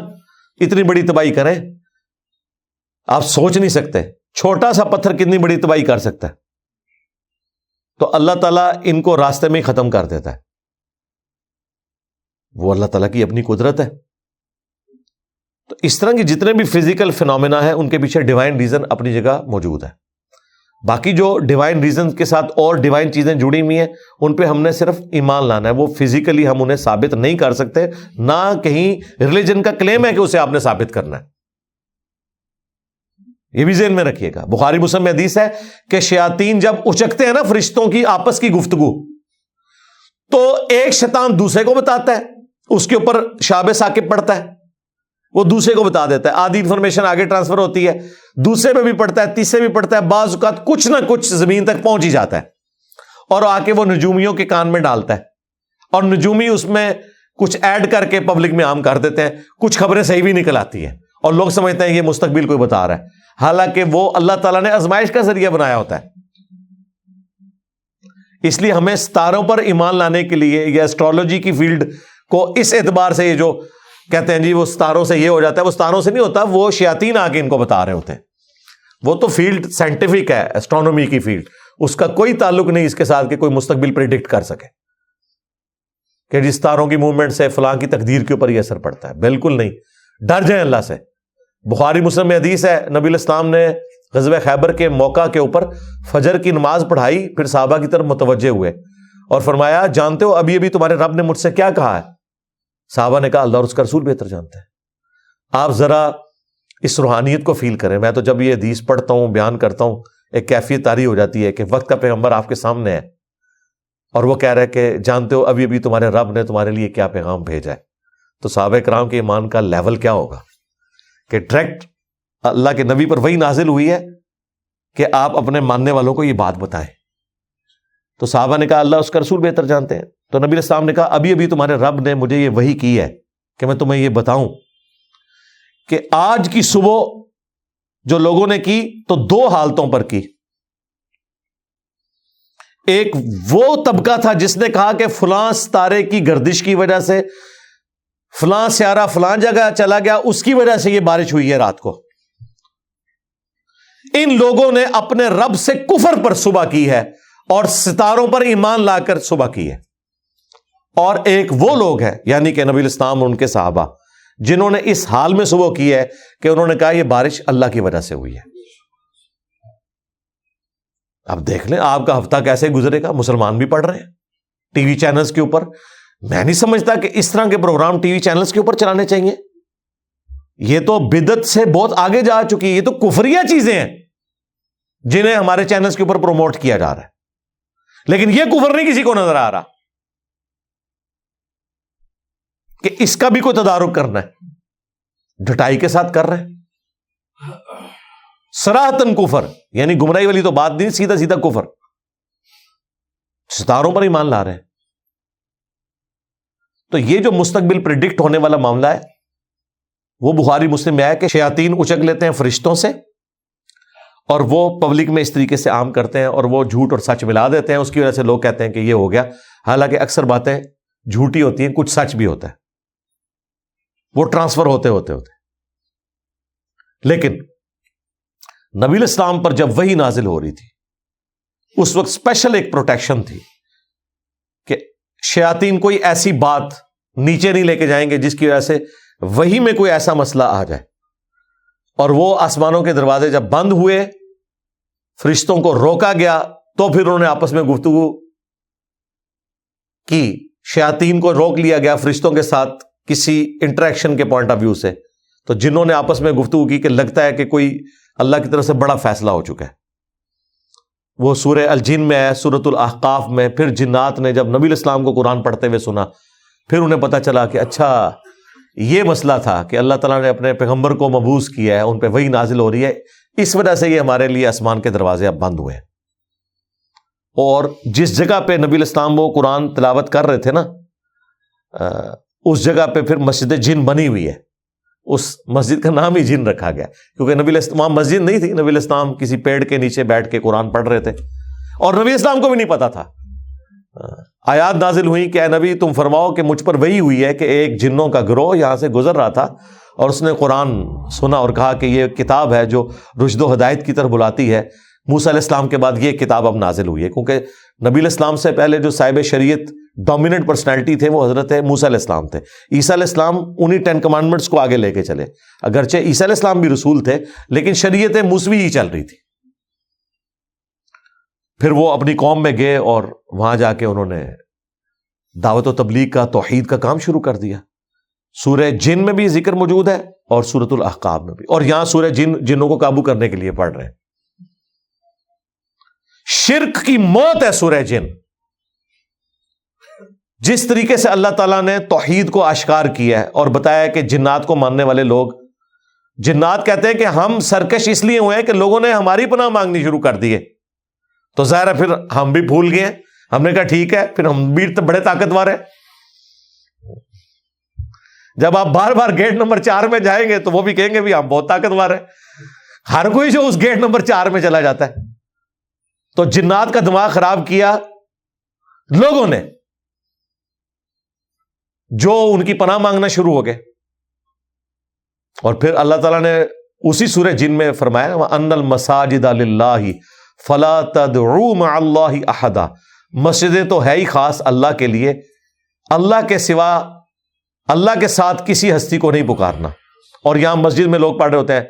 اتنی بڑی تباہی کریں, آپ سوچ نہیں سکتے. چھوٹا سا پتھر کتنی بڑی تباہی کر سکتا ہے. تو اللہ تعالیٰ ان کو راستے میں ہی ختم کر دیتا ہے. وہ اللہ تعالیٰ کی اپنی قدرت ہے. تو اس طرح کی جتنے بھی فزیکل فینومینا ہیں ان کے پیچھے ڈیوائن ریزن اپنی جگہ موجود ہے. باقی جو ڈیوائن ریزن کے ساتھ اور ڈیوائن چیزیں جڑی ہوئی ہیں ان پہ ہم نے صرف ایمان لانا ہے. وہ فزیکلی ہم انہیں ثابت نہیں کر سکتے, نہ کہیں ریلیجن کا کلیم ہے کہ اسے آپ نے ثابت کرنا ہے. یہ بھی ذہن میں رکھیے گا. بخاری مسلم میں حدیث ہے کہ شیاطین جب اچکتے ہیں نا فرشتوں کی آپس کی گفتگو, تو ایک شیطان دوسرے کو بتاتا ہے, اس کے اوپر شاب ثاقب پڑتا ہے, وہ دوسرے کو بتا دیتا ہے, آدھی انفارمیشن آگے ٹرانسفر ہوتی ہے, دوسرے پہ بھی پڑتا ہے, تیسرے بھی پڑتا ہے, بعض اوقات کچھ نہ کچھ زمین تک پہنچ ہی جاتا ہے, اور آ کے وہ نجومیوں کے کان میں ڈالتا ہے, اور نجومی اس میں کچھ ایڈ کر کے پبلک میں عام کر دیتے ہیں. کچھ خبریں صحیح بھی نکل آتی ہیں اور لوگ سمجھتے ہیں یہ مستقبل کوئی بتا رہا ہے, حالانکہ وہ اللہ تعالیٰ نے آزمائش کا ذریعہ بنایا ہوتا ہے. اس لیے ہمیں ستاروں پر ایمان لانے کے لیے, یا ایسٹرولوجی کی فیلڈ کو اس اعتبار سے, یہ جو کہتے ہیں جی وہ ستاروں سے یہ ہو جاتا ہے, وہ ستاروں سے نہیں ہوتا, وہ شیاطین آ کے ان کو بتا رہے ہوتے ہیں. وہ تو فیلڈ سائنٹیفک ہے, ایسٹرونومی کی فیلڈ, اس کا کوئی تعلق نہیں اس کے ساتھ کہ کوئی مستقبل پریڈکٹ کر سکے کہ جی ستاروں کی موومنٹ سے فلاں کی تقدیر کے اوپر یہ اثر پڑتا ہے. بالکل نہیں. ڈر جائیں اللہ سے. بخاری مسلم میں حدیث ہے, نبی علیہ السلام نے غزوہ خیبر کے موقع کے اوپر فجر کی نماز پڑھائی, پھر صحابہ کی طرف متوجہ ہوئے اور فرمایا جانتے ہو ابھی ابھی تمہارے رب نے مجھ سے کیا کہا ہے؟ صحابہ نے کہا اللہ اور اس کا رسول بہتر جانتے ہیں. آپ ذرا اس روحانیت کو فیل کریں. میں تو جب یہ حدیث پڑھتا ہوں, بیان کرتا ہوں, ایک کیفیت طاری ہو جاتی ہے کہ وقت کا پیغمبر آپ کے سامنے ہے اور وہ کہہ رہے کہ جانتے ہو ابھی ابھی تمہارے رب نے تمہارے لیے کیا پیغام بھیجا ہے. تو صحابہ کرام کے ایمان کا لیول کیا ہوگا کہ ڈائریکٹ اللہ کے نبی پر وہی نازل ہوئی ہے کہ آپ اپنے ماننے والوں کو یہ بات بتائیں. تو صحابہ نے کہا اللہ اس کا رسول بہتر جانتے ہیں. تو نبی علیہ السلام نے کہا ابھی ابھی تمہارے رب نے مجھے یہ وحی کی ہے کہ میں تمہیں یہ بتاؤں کہ آج کی صبح جو لوگوں نے کی تو دو حالتوں پر کی. ایک وہ طبقہ تھا جس نے کہا کہ فلاں ستارے کی گردش کی وجہ سے فلاں سیارہ فلاں جگہ چلا گیا, اس کی وجہ سے یہ بارش ہوئی ہے رات کو. ان لوگوں نے اپنے رب سے کفر پر صبح کی ہے اور ستاروں پر ایمان لا کر صبح کی ہے. اور ایک وہ لوگ ہیں یعنی کہ نبی علیہ السلام اور ان کے صحابہ جنہوں نے اس حال میں صبح کی ہے کہ انہوں نے کہا یہ بارش اللہ کی وجہ سے ہوئی ہے. اب دیکھ لیں آپ کا ہفتہ کیسے گزرے گا. مسلمان بھی پڑھ رہے ہیں ٹی وی چینلز کے اوپر. میں نہیں سمجھتا کہ اس طرح کے پروگرام ٹی وی چینلز کے اوپر چلانے چاہیے. یہ تو بدعت سے بہت آگے جا چکی ہے. یہ تو کفریہ چیزیں ہیں جنہیں ہمارے چینلز کے اوپر پروموٹ کیا جا رہا ہے, لیکن یہ کفر نہیں کسی کو نظر آ رہا کہ اس کا بھی کوئی تدارک کرنا ہے. ڈٹائی کے ساتھ کر رہے ہیں صراحتاً کفر, یعنی گمراہی والی تو بات نہیں, سیدھا سیدھا کفر. ستاروں پر ایمان لا رہے ہیں. تو یہ جو مستقبل پریڈکٹ ہونے والا معاملہ ہے وہ بخاری مسلم میں آیا کہ شیاطین اچک لیتے ہیں فرشتوں سے اور وہ پبلک میں اس طریقے سے عام کرتے ہیں اور وہ جھوٹ اور سچ ملا دیتے ہیں. اس کی وجہ سے لوگ کہتے ہیں کہ یہ ہو گیا, حالانکہ اکثر باتیں جھوٹی ہوتی ہیں, کچھ سچ بھی ہوتا ہے, وہ ٹرانسفر ہوتے ہوتے. لیکن نبی علیہ السلام پر جب وحی نازل ہو رہی تھی اس وقت اسپیشل ایک پروٹیکشن تھی کہ شیاطین کوئی ایسی بات نیچے نہیں لے کے جائیں گے جس کی وجہ سے وحی میں کوئی ایسا مسئلہ آ جائے. اور وہ آسمانوں کے دروازے جب بند ہوئے, فرشتوں کو روکا گیا, تو پھر انہوں نے آپس میں گفتگو کی. شیاطین کو روک لیا گیا فرشتوں کے ساتھ کسی انٹریکشن کے پوائنٹ آف ویو سے. تو جنہوں نے آپس میں گفتگو کی کہ لگتا ہے کہ کوئی اللہ کی طرف سے بڑا فیصلہ ہو چکا ہے. وہ سورہ الجن میں ہے, سورۃ الاحقاف میں. پھر جنات نے جب نبی علیہ السلام کو قرآن پڑھتے ہوئے سنا, پھر انہیں پتا چلا کہ اچھا یہ مسئلہ تھا کہ اللہ تعالیٰ نے اپنے پیغمبر کو مبعوث کیا ہے, ان پہ وحی نازل ہو رہی ہے, اس وجہ سے یہ ہمارے لیے آسمان کے دروازے اب بند ہوئے ہیں. اور جس جگہ پہ نبی علیہ السلام وہ قرآن تلاوت کر رہے تھے نا، اس جگہ پہ پھر مسجد جن بنی ہوئی ہے، اس مسجد کا نام ہی جن رکھا گیا، کیونکہ نبی علیہ السلام مسجد نہیں تھی، نبی علیہ السلام کسی پیڑ کے نیچے بیٹھ کے قرآن پڑھ رہے تھے، اور نبی علیہ السلام کو بھی نہیں پتا تھا۔ آیات نازل ہوئی کہ اے نبی تم فرماؤ کہ مجھ پر وحی ہوئی ہے کہ ایک جنوں کا گروہ یہاں سے گزر رہا تھا اور اس نے قرآن سنا اور کہا کہ یہ کتاب ہے جو رشد و ہدایت کی طرف بلاتی ہے۔ موسیٰ علیہ السلام کے بعد یہ کتاب اب نازل ہوئی ہے، کیونکہ نبی علیہ السلام سے پہلے جو صاحب شریعت ڈومیننٹ پرسنالٹی تھے وہ حضرت موسیٰ علیہ السلام تھے۔ عیسیٰ علیہ السلام انہی 10 کمانڈمنٹس کو آگے لے کے چلے، اگرچہ عیسیٰ علیہ السلام بھی رسول تھے لیکن شریعت موسوی ہی چل رہی تھی۔ پھر وہ اپنی قوم میں گئے اور وہاں جا کے انہوں نے دعوت و تبلیغ کا، توحید کا کام شروع کر دیا۔ سورہ جن میں بھی ذکر موجود ہے اور سورۃ الاحقاف میں بھی، اور یہاں سورہ جنوں کو قابو کرنے کے لیے پڑھ رہے ہیں۔ شرک کی موت ہے سورہ جن۔ جس طریقے سے اللہ تعالیٰ نے توحید کو آشکار کیا ہے اور بتایا کہ جنات کو ماننے والے لوگ، جنات کہتے ہیں کہ ہم سرکش اس لیے ہوئے ہیں کہ لوگوں نے ہماری پناہ مانگنی شروع کر دیے، تو ظاہر ہے پھر ہم بھی بھول گئے، ہم نے کہا ٹھیک ہے پھر ہم بھی بڑے طاقتور ہیں۔ جب آپ بار بار گیٹ نمبر 4 میں جائیں گے تو وہ بھی کہیں گے بھی ہم بہت طاقتور ہیں۔ ہر کوئی جو اس گیٹ نمبر 4 میں چلا جاتا ہے۔ تو جنات کا دماغ خراب کیا لوگوں نے، جو ان کی پناہ مانگنا شروع ہو گئے، اور پھر اللہ تعالیٰ نے اسی سورہ جن میں فرمایا وَأَنَّ الْمَسَاجِدَ لِلَّهِ فَلَا تَدْعُوا مَعَ اللَّهِ أَحَدًا، مسجدیں تو ہے ہی خاص اللہ کے لیے، اللہ کے سوا اللہ کے ساتھ کسی ہستی کو نہیں پکارنا۔ اور یہاں مسجد میں لوگ پڑھ رہے ہوتے ہیں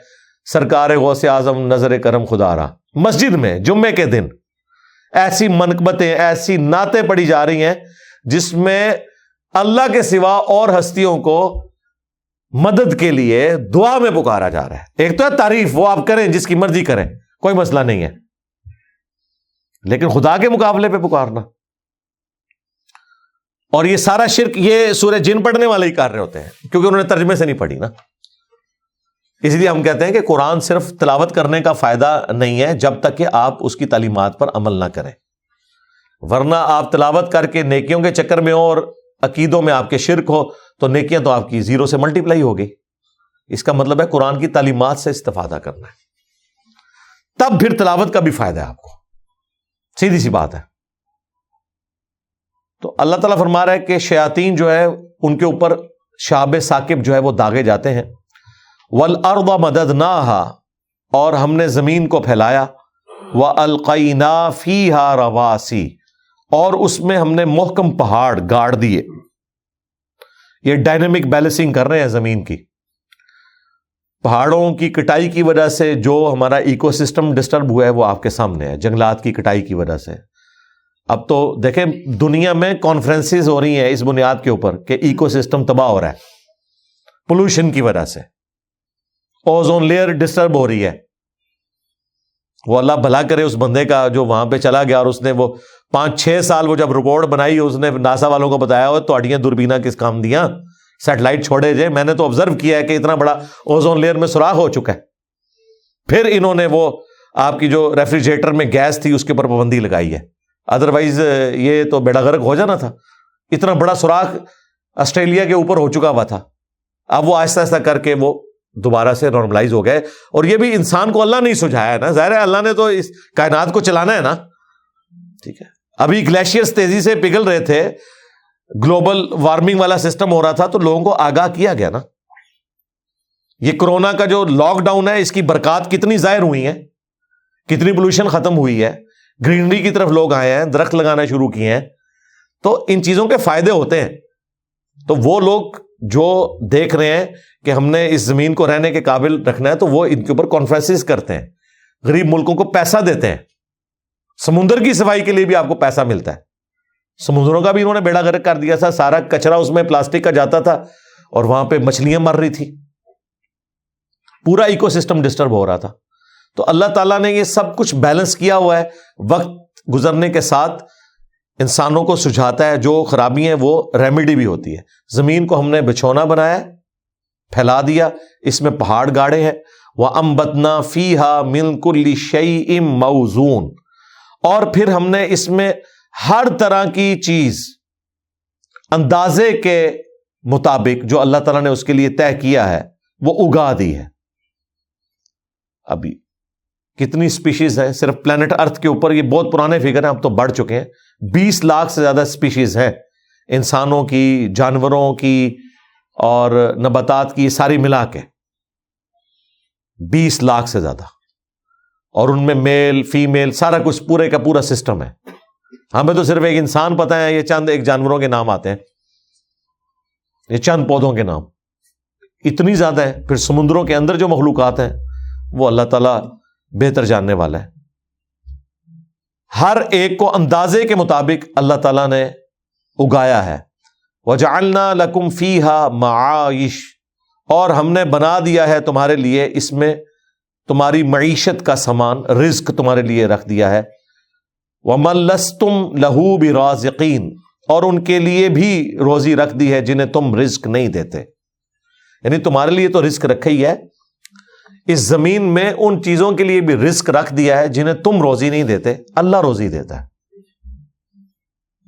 سرکار غوث اعظم نظر کرم خدا را، مسجد میں جمعے کے دن ایسی منقبتیں، ایسی نعتیں پڑھی جا رہی ہیں جس میں اللہ کے سوا اور ہستیوں کو مدد کے لیے دعا میں پکارا جا رہا ہے۔ ایک تو ہے تعریف، وہ آپ کریں جس کی مرضی کریں، کوئی مسئلہ نہیں ہے، لیکن خدا کے مقابلے پہ پکارنا، اور یہ سارا شرک یہ سورہ جن پڑھنے والے ہی کر رہے ہوتے ہیں، کیونکہ انہوں نے ترجمے سے نہیں پڑھی نا۔ اس لیے ہم کہتے ہیں کہ قرآن صرف تلاوت کرنے کا فائدہ نہیں ہے جب تک کہ آپ اس کی تعلیمات پر عمل نہ کریں، ورنہ آپ تلاوت کر کے نیکیوں کے چکر میں ہو اور عقیدوں میں آپ کے شرک ہو تو نیکیاں تو آپ کی 0 سے ملٹیپلائی ہوگی۔ اس کا مطلب ہے قرآن کی تعلیمات سے استفادہ کرنا ہے، تب پھر تلاوت کا بھی فائدہ ہے آپ کو، سیدھی سی بات ہے۔ تو اللہ تعالیٰ فرما رہا ہے کہ شیاطین جو ہے ان کے اوپر شہاب ثاقب جو ہے وہ داغے جاتے ہیں۔ وَالْأَرْضَ مَدَدْنَاهَا، اور ہم نے زمین کو پھیلایا، وَأَلْقَيْنَا فِيهَا رَوَاسِي، اور اس میں ہم نے محکم پہاڑ گاڑ دیے۔ یہ ڈائنامک بیلنسنگ کر رہے ہیں زمین کی۔ پہاڑوں کی کٹائی کی وجہ سے جو ہمارا ایکو سسٹم ڈسٹرب ہوا ہے وہ آپ کے سامنے ہے، جنگلات کی کٹائی کی وجہ سے۔ اب تو دیکھیں دنیا میں کانفرنسز ہو رہی ہیں اس بنیاد کے اوپر کہ ایکو سسٹم تباہ ہو رہا ہے پولوشن کی وجہ سے، اوزون لیئر ڈسٹرب ہو رہی ہے۔ وہ اللہ بھلا کرے اس بندے کا جو وہاں پہ چلا گیا اور اس نے وہ 5-6 سال وہ جب رپورٹ بنائی، اس نے ناسا والوں کو بتایا ہو تو اڑیاں دوربینہ کس کام دیا، سیٹلائٹ چھوڑے جائے، میں نے تو آبزرو کیا ہے کہ اتنا بڑا اوزون لیئر میں سوراخ ہو چکا ہے۔ پھر انہوں نے وہ آپ کی جو ریفریجریٹر میں گیس تھی اس کے اوپر پابندی لگائی ہے، ادروائز یہ تو بیڑا غرق ہو جانا تھا۔ اتنا بڑا سوراخ آسٹریلیا کے اوپر ہو چکا ہوا تھا، اب وہ آہستہ آہستہ کر کے وہ دوبارہ سے نارملائز ہو گئے۔ اور یہ بھی انسان کو اللہ نہیں سجھایا ہے نا، ظاہر ہے اللہ نے تو اس کائنات کو چلانا ہے نا، ٹھیک ہے۔ ابھی گلیشیئرز تیزی سے پگھل رہے تھے، گلوبل وارمنگ والا سسٹم ہو رہا تھا، تو لوگوں کو آگاہ کیا گیا نا۔ یہ کورونا کا جو لاک ڈاؤن ہے اس کی برکات کتنی ظاہر ہوئی ہیں، کتنی پولوشن ختم ہوئی ہے، گرینری کی طرف لوگ آئے ہیں، درخت لگانا شروع کیے ہیں، تو ان چیزوں کے فائدے ہوتے ہیں۔ تو وہ لوگ جو دیکھ رہے ہیں کہ ہم نے اس زمین کو رہنے کے قابل رکھنا ہے تو وہ ان کے اوپر کانفرنسز کرتے ہیں، غریب ملکوں کو پیسہ دیتے ہیں، سمندر کی صفائی کے لیے بھی آپ کو پیسہ ملتا ہے۔ سمندروں کا بھی انہوں نے بیڑا غرق کر دیا تھا، سارا کچرا اس میں پلاسٹک کا جاتا تھا اور وہاں پہ مچھلیاں مر رہی تھی، پورا ایکو سسٹم ڈسٹرب ہو رہا تھا۔ تو اللہ تعالیٰ نے یہ سب کچھ بیلنس کیا ہوا ہے، وقت گزرنے کے ساتھ انسانوں کو سجھاتا ہے، جو خرابی ہیں وہ ریمیڈی بھی ہوتی ہے۔ زمین کو ہم نے بچھونا بنایا، پھیلا دیا، اس میں پہاڑ گاڑے ہیں۔ وَأَنبَتْنَا فِيهَا مِن كُلِّ شَيْءٍ مَوْزُونٍ، اور پھر ہم نے اس میں ہر طرح کی چیز اندازے کے مطابق جو اللہ تعالیٰ نے اس کے لیے طے کیا ہے وہ اگا دی ہے. ابھی کتنی سپیشیز ہیں صرف پلانٹ ارتھ کے اوپر؟ یہ بہت پرانے فگر ہیں، اب تو بڑھ چکے ہیں. 20 لاکھ سے زیادہ سپیشیز ہیں انسانوں کی، جانوروں کی اور نباتات کی، ساری ملا کے 20 لاکھ سے زیادہ. اور ان میں میل فیمیل سارا کچھ پورے کا پورا سسٹم ہے. ہمیں تو صرف ایک انسان پتہ ہے، یہ چند ایک جانوروں کے نام آتے ہیں، یہ چند پودوں کے نام. اتنی زیادہ ہے. پھر سمندروں کے اندر جو مخلوقات ہیں وہ اللہ تعالیٰ بہتر جاننے والا ہے. ہر ایک کو اندازے کے مطابق اللہ تعالیٰ نے اگایا ہے. وَجَعَلْنَا لَكُمْ فِيهَا مَعَائِشْ، اور ہم نے بنا دیا ہے تمہارے لیے اس میں تمہاری معیشت کا سامان، رزق تمہارے لیے رکھ دیا ہے. وَمَن لَسْتُمْ لَهُ بِرَازِقِينَ، اور ان کے لیے بھی روزی رکھ دی ہے جنہیں تم رزق نہیں دیتے. یعنی تمہارے لیے تو رزق رکھا ہی ہے، اس زمین میں ان چیزوں کے لیے بھی رزق رکھ دیا ہے جنہیں تم روزی نہیں دیتے، اللہ روزی دیتا ہے.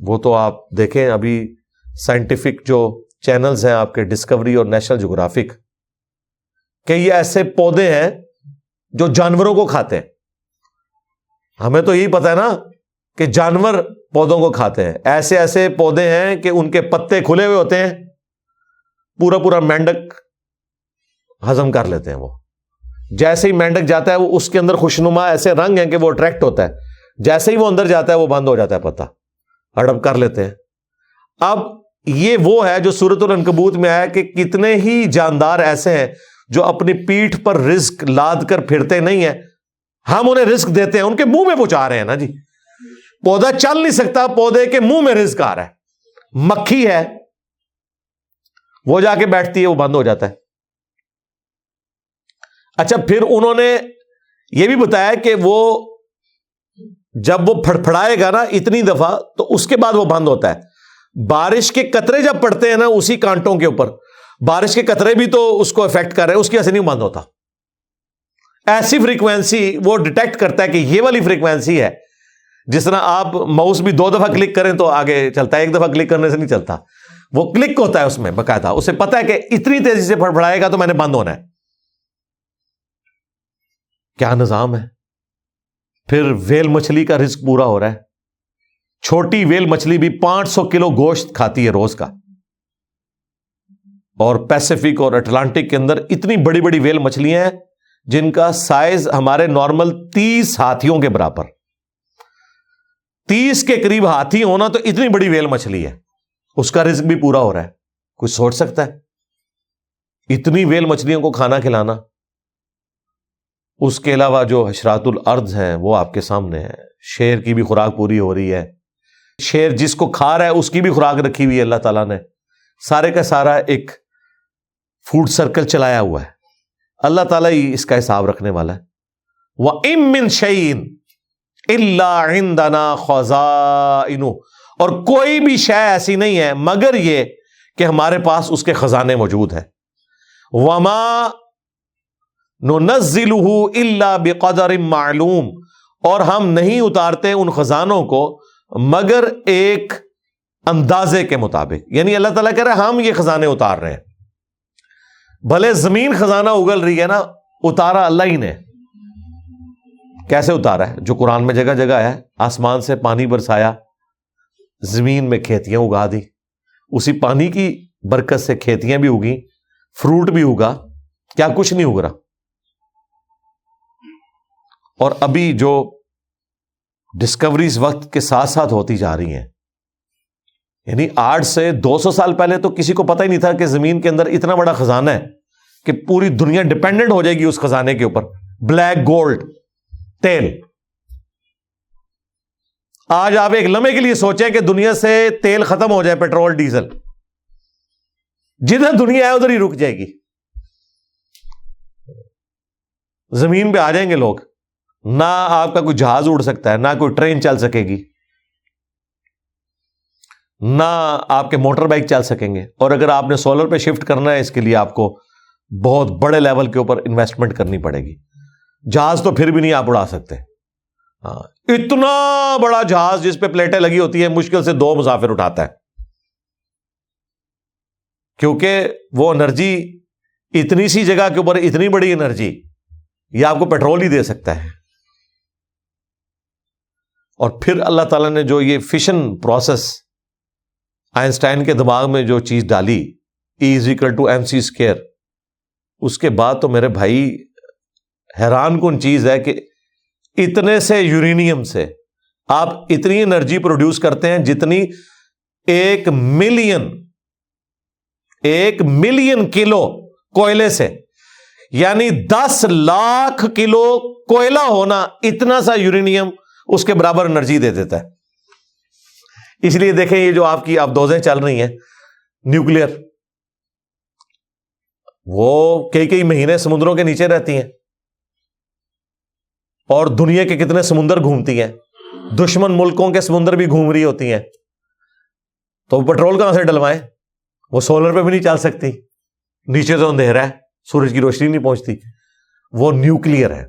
وہ تو آپ دیکھیں ابھی سائنٹیفک جو چینلز ہیں آپ کے ڈسکوری اور نیشنل جغرافک، کہ یہ ایسے پودے ہیں جو جانوروں کو کھاتے ہیں. ہمیں تو یہی پتہ ہے نا کہ جانور پودوں کو کھاتے ہیں. ایسے ایسے پودے ہیں کہ ان کے پتے کھلے ہوئے ہوتے ہیں، پورا پورا مینڈک ہضم کر لیتے ہیں. وہ جیسے ہی مینڈک جاتا ہے وہ اس کے اندر خوشنما ایسے رنگ ہیں کہ وہ اٹریکٹ ہوتا ہے، جیسے ہی وہ اندر جاتا ہے وہ بند ہو جاتا ہے، پتا ہڑپ کر لیتے ہیں. اب یہ وہ ہے جو سورۃ العنکبوت میں آیا کہ کتنے ہی جاندار ایسے ہیں جو اپنی پیٹھ پر رزق لاد کر پھرتے نہیں ہیں، ہم انہیں رزق دیتے ہیں، ان کے منہ میں پہنچا رہے ہیں نا جی. پودا چل نہیں سکتا، پودے کے منہ میں رزق آ رہا ہے. مکھی ہے، وہ جا کے بیٹھتی ہے، وہ بند ہو جاتا ہے. اچھا پھر انہوں نے یہ بھی بتایا کہ وہ جب وہ پھڑپھڑائے گا نا اتنی دفعہ تو اس کے بعد وہ بند ہوتا ہے. بارش کے قطرے جب پڑتے ہیں نا اسی کانٹوں کے اوپر، بارش کے قطرے بھی تو اس کو افیکٹ کر رہے ہیں، اس کی وجہ سے نہیں بند ہوتا. ایسی فریکوینسی وہ ڈیٹیکٹ کرتا ہے کہ یہ والی فریکوینسی ہے. جس طرح آپ ماؤس بھی 2 دفعہ کلک کریں تو آگے چلتا ہے، 1 دفعہ کلک کرنے سے نہیں چلتا، وہ کلک ہوتا ہے اس میں باقاعدہ. اسے پتا ہے کہ اتنی تیزی سے پھڑپھڑائے گا تو میں نے بند ہونا ہے. کیا نظام ہے. پھر ویل مچھلی کا رزق پورا ہو رہا ہے. چھوٹی ویل مچھلی بھی 500 کلو گوشت کھاتی ہے روز کا. اور پیسیفک اور اٹلانٹک کے اندر اتنی بڑی بڑی ویل مچھلیاں ہیں جن کا سائز ہمارے نارمل 30 ہاتھیوں کے برابر. 30 کے قریب ہاتھی ہونا تو اتنی بڑی ویل مچھلی ہے، اس کا رزق بھی پورا ہو رہا ہے. کوئی سوچ سکتا ہے اتنی ویل مچھلیوں کو کھانا کھلانا. اس کے علاوہ جو حشرات الارض ہیں وہ آپ کے سامنے ہیں. شیر کی بھی خوراک پوری ہو رہی ہے. شیر جس کو کھا رہا ہے اس کی بھی خوراک رکھی ہوئی ہے اللہ تعالیٰ نے. سارے کا سارا ایک فوڈ سرکل چلایا ہوا ہے. اللہ تعالیٰ ہی اس کا حساب رکھنے والا ہے. وَإِن مِّن شَيْءٍ إِلَّا عِندَنَا خَزَائِنُهُ، اور کوئی بھی شے ایسی نہیں ہے مگر یہ کہ ہمارے پاس اس کے خزانے موجود ہیں. وَمَا نُنَزِّلُهُ إِلَّا بِقَدَرٍ مَّعْلُومٍ، اور ہم نہیں اتارتے ان خزانوں کو مگر ایک اندازے کے مطابق. یعنی اللہ تعالیٰ کہہ رہا ہے ہم یہ خزانے اتار رہے ہیں. بھلے زمین خزانہ اگل رہی ہے نا، اتارا اللہ ہی نے. کیسے اتارا ہے؟ جو قرآن میں جگہ جگہ ہے. آسمان سے پانی برسایا، زمین میں کھیتیاں اگا دی، اسی پانی کی برکت سے کھیتیاں بھی اگی، فروٹ بھی اگا. کیا کچھ نہیں اگ رہا. اور ابھی جو ڈسکوریز وقت کے ساتھ ساتھ ہوتی جا رہی ہیں، یعنی 8 سے 200 سال پہلے تو کسی کو پتہ ہی نہیں تھا کہ زمین کے اندر اتنا بڑا خزانہ ہے کہ پوری دنیا ڈیپینڈنٹ ہو جائے گی اس خزانے کے اوپر. بلیک گولڈ، تیل. آج آپ ایک لمحے کے لیے سوچیں کہ دنیا سے تیل ختم ہو جائے، پیٹرول ڈیزل، جدھر دنیا ہے ادھر ہی رک جائے گی. زمین پہ آ جائیں گے لوگ. نہ آپ کا کوئی جہاز اڑ سکتا ہے، نہ کوئی ٹرین چل سکے گی، نہ آپ کے موٹر بائک چل سکیں گے. اور اگر آپ نے سولر پہ شفٹ کرنا ہے اس کے لیے آپ کو بہت بڑے لیول کے اوپر انویسٹمنٹ کرنی پڑے گی. جہاز تو پھر بھی نہیں آپ اڑا سکتے. ہاں، اتنا بڑا جہاز جس پہ پلیٹیں لگی ہوتی ہیں مشکل سے 2 مسافر اٹھاتا ہے، کیونکہ وہ انرجی اتنی سی جگہ کے اوپر اتنی بڑی انرجی یہ آپ کو پیٹرول ہی دے سکتا ہے۔ اور پھر اللہ تعالیٰ نے جو یہ فشن پروسیس آئنسٹائن کے دماغ میں جو چیز ڈالی E=mc²، اس کے بعد تو میرے بھائی حیران کن چیز ہے کہ اتنے سے یورینیم سے آپ اتنی انرجی پروڈیوس کرتے ہیں جتنی 1 ملین کلو کوئلے سے، یعنی 10 لاکھ کلو کوئلہ ہونا اتنا سا یورینیم اس کے برابر انرجی دے دیتا ہے۔ اس لیے دیکھیں یہ جو آپ کی آبدوزیں چل رہی ہیں نیوکلیر، وہ کئی مہینے سمندروں کے نیچے رہتی ہیں، اور دنیا کے کتنے سمندر گھومتی ہیں، دشمن ملکوں کے سمندر بھی گھوم رہی ہوتی ہیں، تو پیٹرول کہاں سے ڈلوائیں؟ وہ سولر پہ بھی نہیں چل سکتی، نیچے تو اندھیرا ہے، سورج کی روشنی نہیں پہنچتی، وہ نیوکلیر ہے،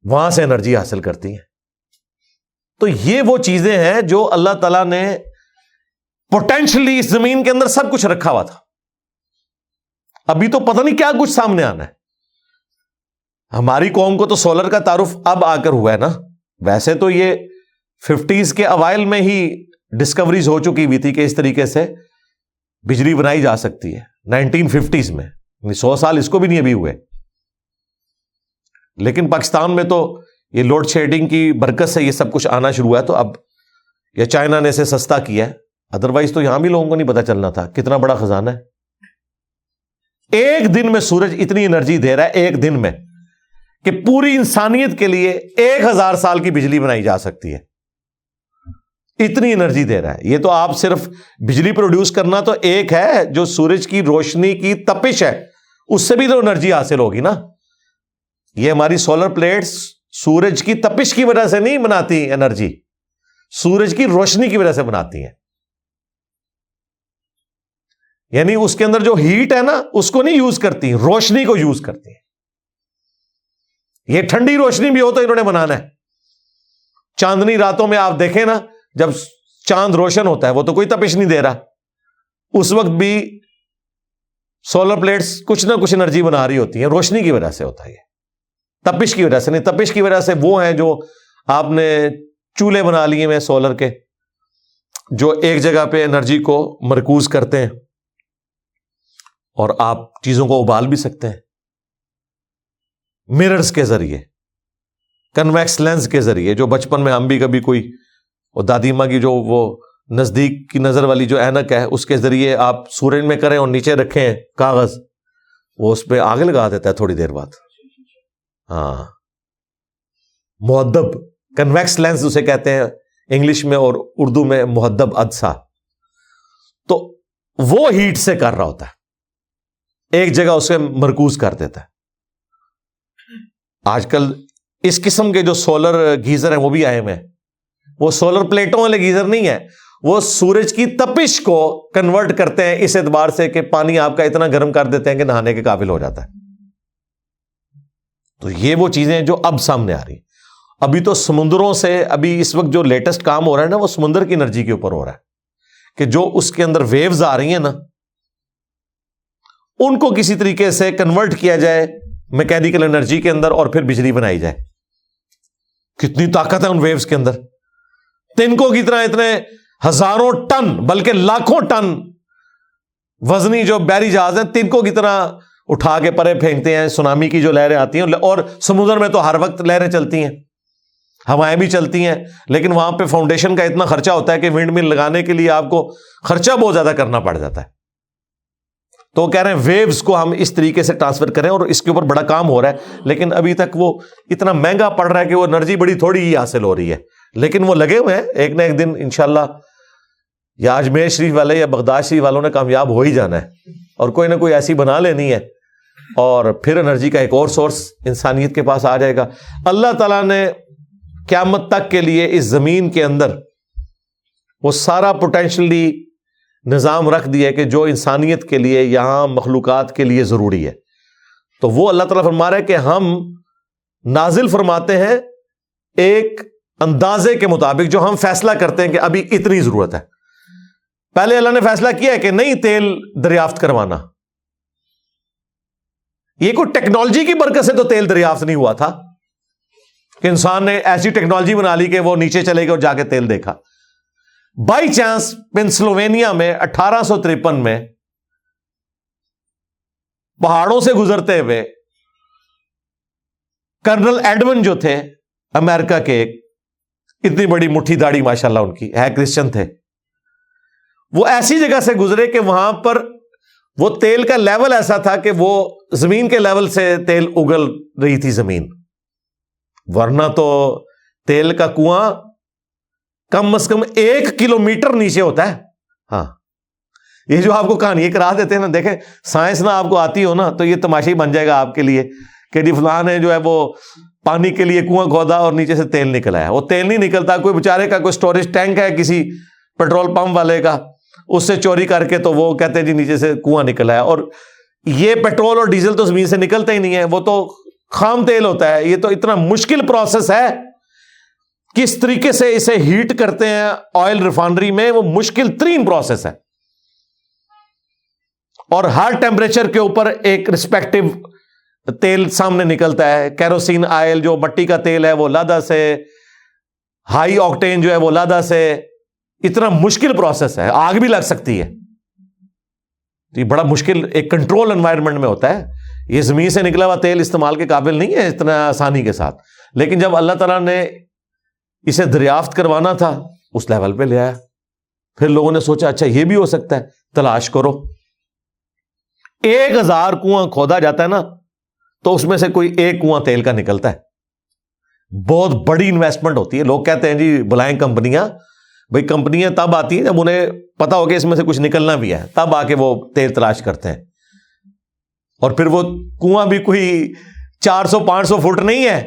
وہاں سے انرجی حاصل کرتی ہیں۔ تو یہ وہ چیزیں ہیں جو اللہ تعالیٰ نے پوٹینشلی اس زمین کے اندر سب کچھ رکھا ہوا تھا، ابھی تو پتہ نہیں کیا کچھ سامنے آنا ہے۔ ہماری قوم کو تو سولر کا تعارف اب آ کر ہوا ہے نا، ویسے تو یہ 50s کے اوائل میں ہی ڈسکوریز ہو چکی ہوئی تھی کہ اس طریقے سے بجلی بنائی جا سکتی ہے، 1950s میں، 100 سال اس کو بھی نہیں ابھی ہوئے۔ لیکن پاکستان میں تو یہ لوڈ شیڈنگ کی برکت سے یہ سب کچھ آنا شروع ہوا ہے، تو اب یہ چائنا نے اسے سستا کیا ہے، ادروائز تو یہاں بھی لوگوں کو نہیں پتا چلنا تھا کتنا بڑا خزانہ ہے۔ ایک دن میں سورج اتنی انرجی دے رہا ہے، ایک دن میں، کہ پوری انسانیت کے لیے 1000 سال کی بجلی بنائی جا سکتی ہے، اتنی انرجی دے رہا ہے۔ یہ تو آپ صرف بجلی پروڈیوس کرنا تو ایک ہے، جو سورج کی روشنی کی تپش ہے اس سے بھی تو انرجی حاصل ہوگی نا۔ یہ ہماری سولر پلیٹس سورج کی تپش کی وجہ سے نہیں بناتی انرجی، سورج کی روشنی کی وجہ سے بناتی ہیں، یعنی اس کے اندر جو ہیٹ ہے نا اس کو نہیں یوز کرتی، روشنی کو یوز کرتی ہیں۔ یہ ٹھنڈی روشنی بھی ہو تو انہوں نے بنانا ہے۔ چاندنی راتوں میں آپ دیکھیں نا، جب چاند روشن ہوتا ہے وہ تو کوئی تپش نہیں دے رہا، اس وقت بھی سولر پلیٹس کچھ نہ کچھ انرجی بنا رہی ہوتی ہیں، روشنی کی وجہ سے ہوتا ہے، یہ تپش کی وجہ سے نہیں۔ تپش کی وجہ سے وہ ہیں جو آپ نے چولہے بنا لیے ہیں سولر کے، جو ایک جگہ پہ انرجی کو مرکوز کرتے ہیں اور آپ چیزوں کو ابال بھی سکتے ہیں مررز کے ذریعے، کنویکس لینس کے ذریعے، جو بچپن میں ہم بھی کبھی کوئی اور دادی ماں کی جو وہ نزدیک کی نظر والی جو اینک ہے اس کے ذریعے آپ سورج میں کریں اور نیچے رکھیں کاغذ، وہ اس پہ آگ لگا دیتا ہے تھوڑی دیر بعد۔ ہاں، مہذب کنویکس لینس اسے کہتے ہیں انگلش میں، اور اردو میں مہذب عدسہ۔ تو وہ ہیٹ سے کر رہا ہوتا ہے، ایک جگہ اسے مرکوز کر دیتا ہے۔ آج کل اس قسم کے جو سولر گیزر ہیں وہ بھی آئے ہوئے ہیں، وہ سولر پلیٹوں والے گیزر نہیں ہے، وہ سورج کی تپش کو کنورٹ کرتے ہیں اس اعتبار سے کہ پانی آپ کا اتنا گرم کر دیتے ہیں کہ نہانے کے قابل ہو جاتا ہے۔ تو یہ وہ چیزیں جو اب سامنے آ رہی ہیں۔ ابھی تو سمندروں سے، ابھی اس وقت جو لیٹسٹ کام ہو رہا ہے نا وہ سمندر کی انرجی کے اوپر ہو رہا ہے، کہ جو اس کے اندر ویوز آ رہی ہیں نا ان کو کسی طریقے سے کنورٹ کیا جائے میکینیکل انرجی کے اندر اور پھر بجلی بنائی جائے۔ کتنی طاقت ہے ان ویوز کے اندر، تنکوں کی طرح اتنے ہزاروں ٹن بلکہ لاکھوں ٹن وزنی جو بحری جہاز ہیں تنکوں کی طرح اٹھا کے پرے پھینکتے ہیں۔ سونامی کی جو لہریں آتی ہیں، اور سمندر میں تو ہر وقت لہریں چلتی ہیں، ہوائیں بھی چلتی ہیں، لیکن وہاں پہ فاؤنڈیشن کا اتنا خرچہ ہوتا ہے کہ ونڈ مل لگانے کے لیے آپ کو خرچہ بہت زیادہ کرنا پڑ جاتا ہے۔ تو کہہ رہے ہیں ویوز کو ہم اس طریقے سے ٹرانسفر کریں، اور اس کے اوپر بڑا کام ہو رہا ہے، لیکن ابھی تک وہ اتنا مہنگا پڑ رہا ہے کہ وہ انرجی بڑی تھوڑی ہی حاصل ہو رہی ہے، لیکن وہ لگے ہوئے ہیں، ایک نہ ایک دن انشاءاللہ یا اجمیر شریف والے یا بغداد شریف والوں نے کامیاب ہو ہی جانا ہے، اور کوئی نہ کوئی ایسی بنا لینی ہے، اور پھر انرجی کا ایک اور سورس انسانیت کے پاس آ جائے گا۔ اللہ تعالیٰ نے قیامت تک کے لیے اس زمین کے اندر وہ سارا پوٹینشلی نظام رکھ دیا کہ جو انسانیت کے لیے، یہاں مخلوقات کے لیے ضروری ہے۔ تو وہ اللہ تعالیٰ فرما رہا ہے کہ ہم نازل فرماتے ہیں ایک اندازے کے مطابق جو ہم فیصلہ کرتے ہیں کہ ابھی اتنی ضرورت ہے. پہلے اللہ نے فیصلہ کیا ہے کہ نہیں تیل دریافت کروانا. یہ کوئی ٹیکنالوجی کی برکت سے تو تیل دریافت نہیں ہوا تھا کہ انسان نے ایسی ٹیکنالوجی بنا لی کہ وہ نیچے چلے گئے اور جا کے تیل دیکھا. بائی چانس پینسلوینیا میں 1853 میں پہاڑوں سے گزرتے ہوئے کرنل ایڈمن جو تھے امریکہ کے، اتنی بڑی مٹھی داڑھی ماشاءاللہ ان کی ہے، کرسچن تھے، وہ ایسی جگہ سے گزرے کہ وہاں پر وہ تیل کا لیول ایسا تھا کہ وہ زمین کے لیول سے تیل اگل رہی تھی زمین، ورنہ تو تیل کا کنواں کم از کم 1 کلومیٹر نیچے ہوتا ہے. ہاں یہ جو آپ کو کہانی یہ کرا دیتے ہیں نا، دیکھیں سائنس نہ آپ کو آتی ہو نا تو یہ تماشا ہی بن جائے گا آپ کے لیے کہ جی فلاں نے جو ہے وہ پانی کے لیے کنواں کھودا اور نیچے سے تیل نکل آیا. وہ تیل نہیں نکلتا، کوئی بیچارے کا کوئی سٹوریج ٹینک ہے کسی پیٹرول پمپ والے کا، اس سے چوری کر کے تو وہ کہتے ہیں جی نیچے سے کنواں نکل آیا. اور یہ پیٹرول اور ڈیزل تو زمین سے نکلتا ہی نہیں ہے، وہ تو خام تیل ہوتا ہے. یہ تو اتنا مشکل پروسیس ہے، کس طریقے سے اسے ہیٹ کرتے ہیں آئل ریفائنری میں، وہ مشکل ترین پروسیس ہے. اور ہر ٹیمپریچر کے اوپر ایک رسپیکٹو تیل سامنے نکلتا ہے. کیروسین آئل جو مٹی کا تیل ہے وہ علیحدہ سے، ہائی آکٹین جو ہے وہ علیحدہ سے. اتنا مشکل پروسیس ہے، آگ بھی لگ سکتی ہے. یہ بڑا مشکل ایک کنٹرول انوائرمنٹ میں ہوتا ہے. یہ زمین سے نکلا ہوا تیل استعمال کے قابل نہیں ہے اتنا آسانی کے ساتھ. لیکن جب اللہ تعالیٰ نے اسے دریافت کروانا تھا اس لیول پہ لے آیا. پھر لوگوں نے سوچا اچھا یہ بھی ہو سکتا ہے، تلاش کرو. 1000 کنواں کھودا جاتا ہے نا تو اس میں سے کوئی ایک کنواں تیل کا نکلتا ہے. بہت بڑی انویسٹمنٹ ہوتی ہے. لوگ کہتے ہیں جی بلائیں کمپنیاں، بھائی کمپنیاں تب آتی ہیں جب انہیں پتا ہو کہ اس میں سے کچھ نکلنا بھی ہے، تب آ کے وہ تیل تلاش کرتے ہیں. اور پھر وہ کنواں بھی کوئی 400-500 فٹ نہیں ہے،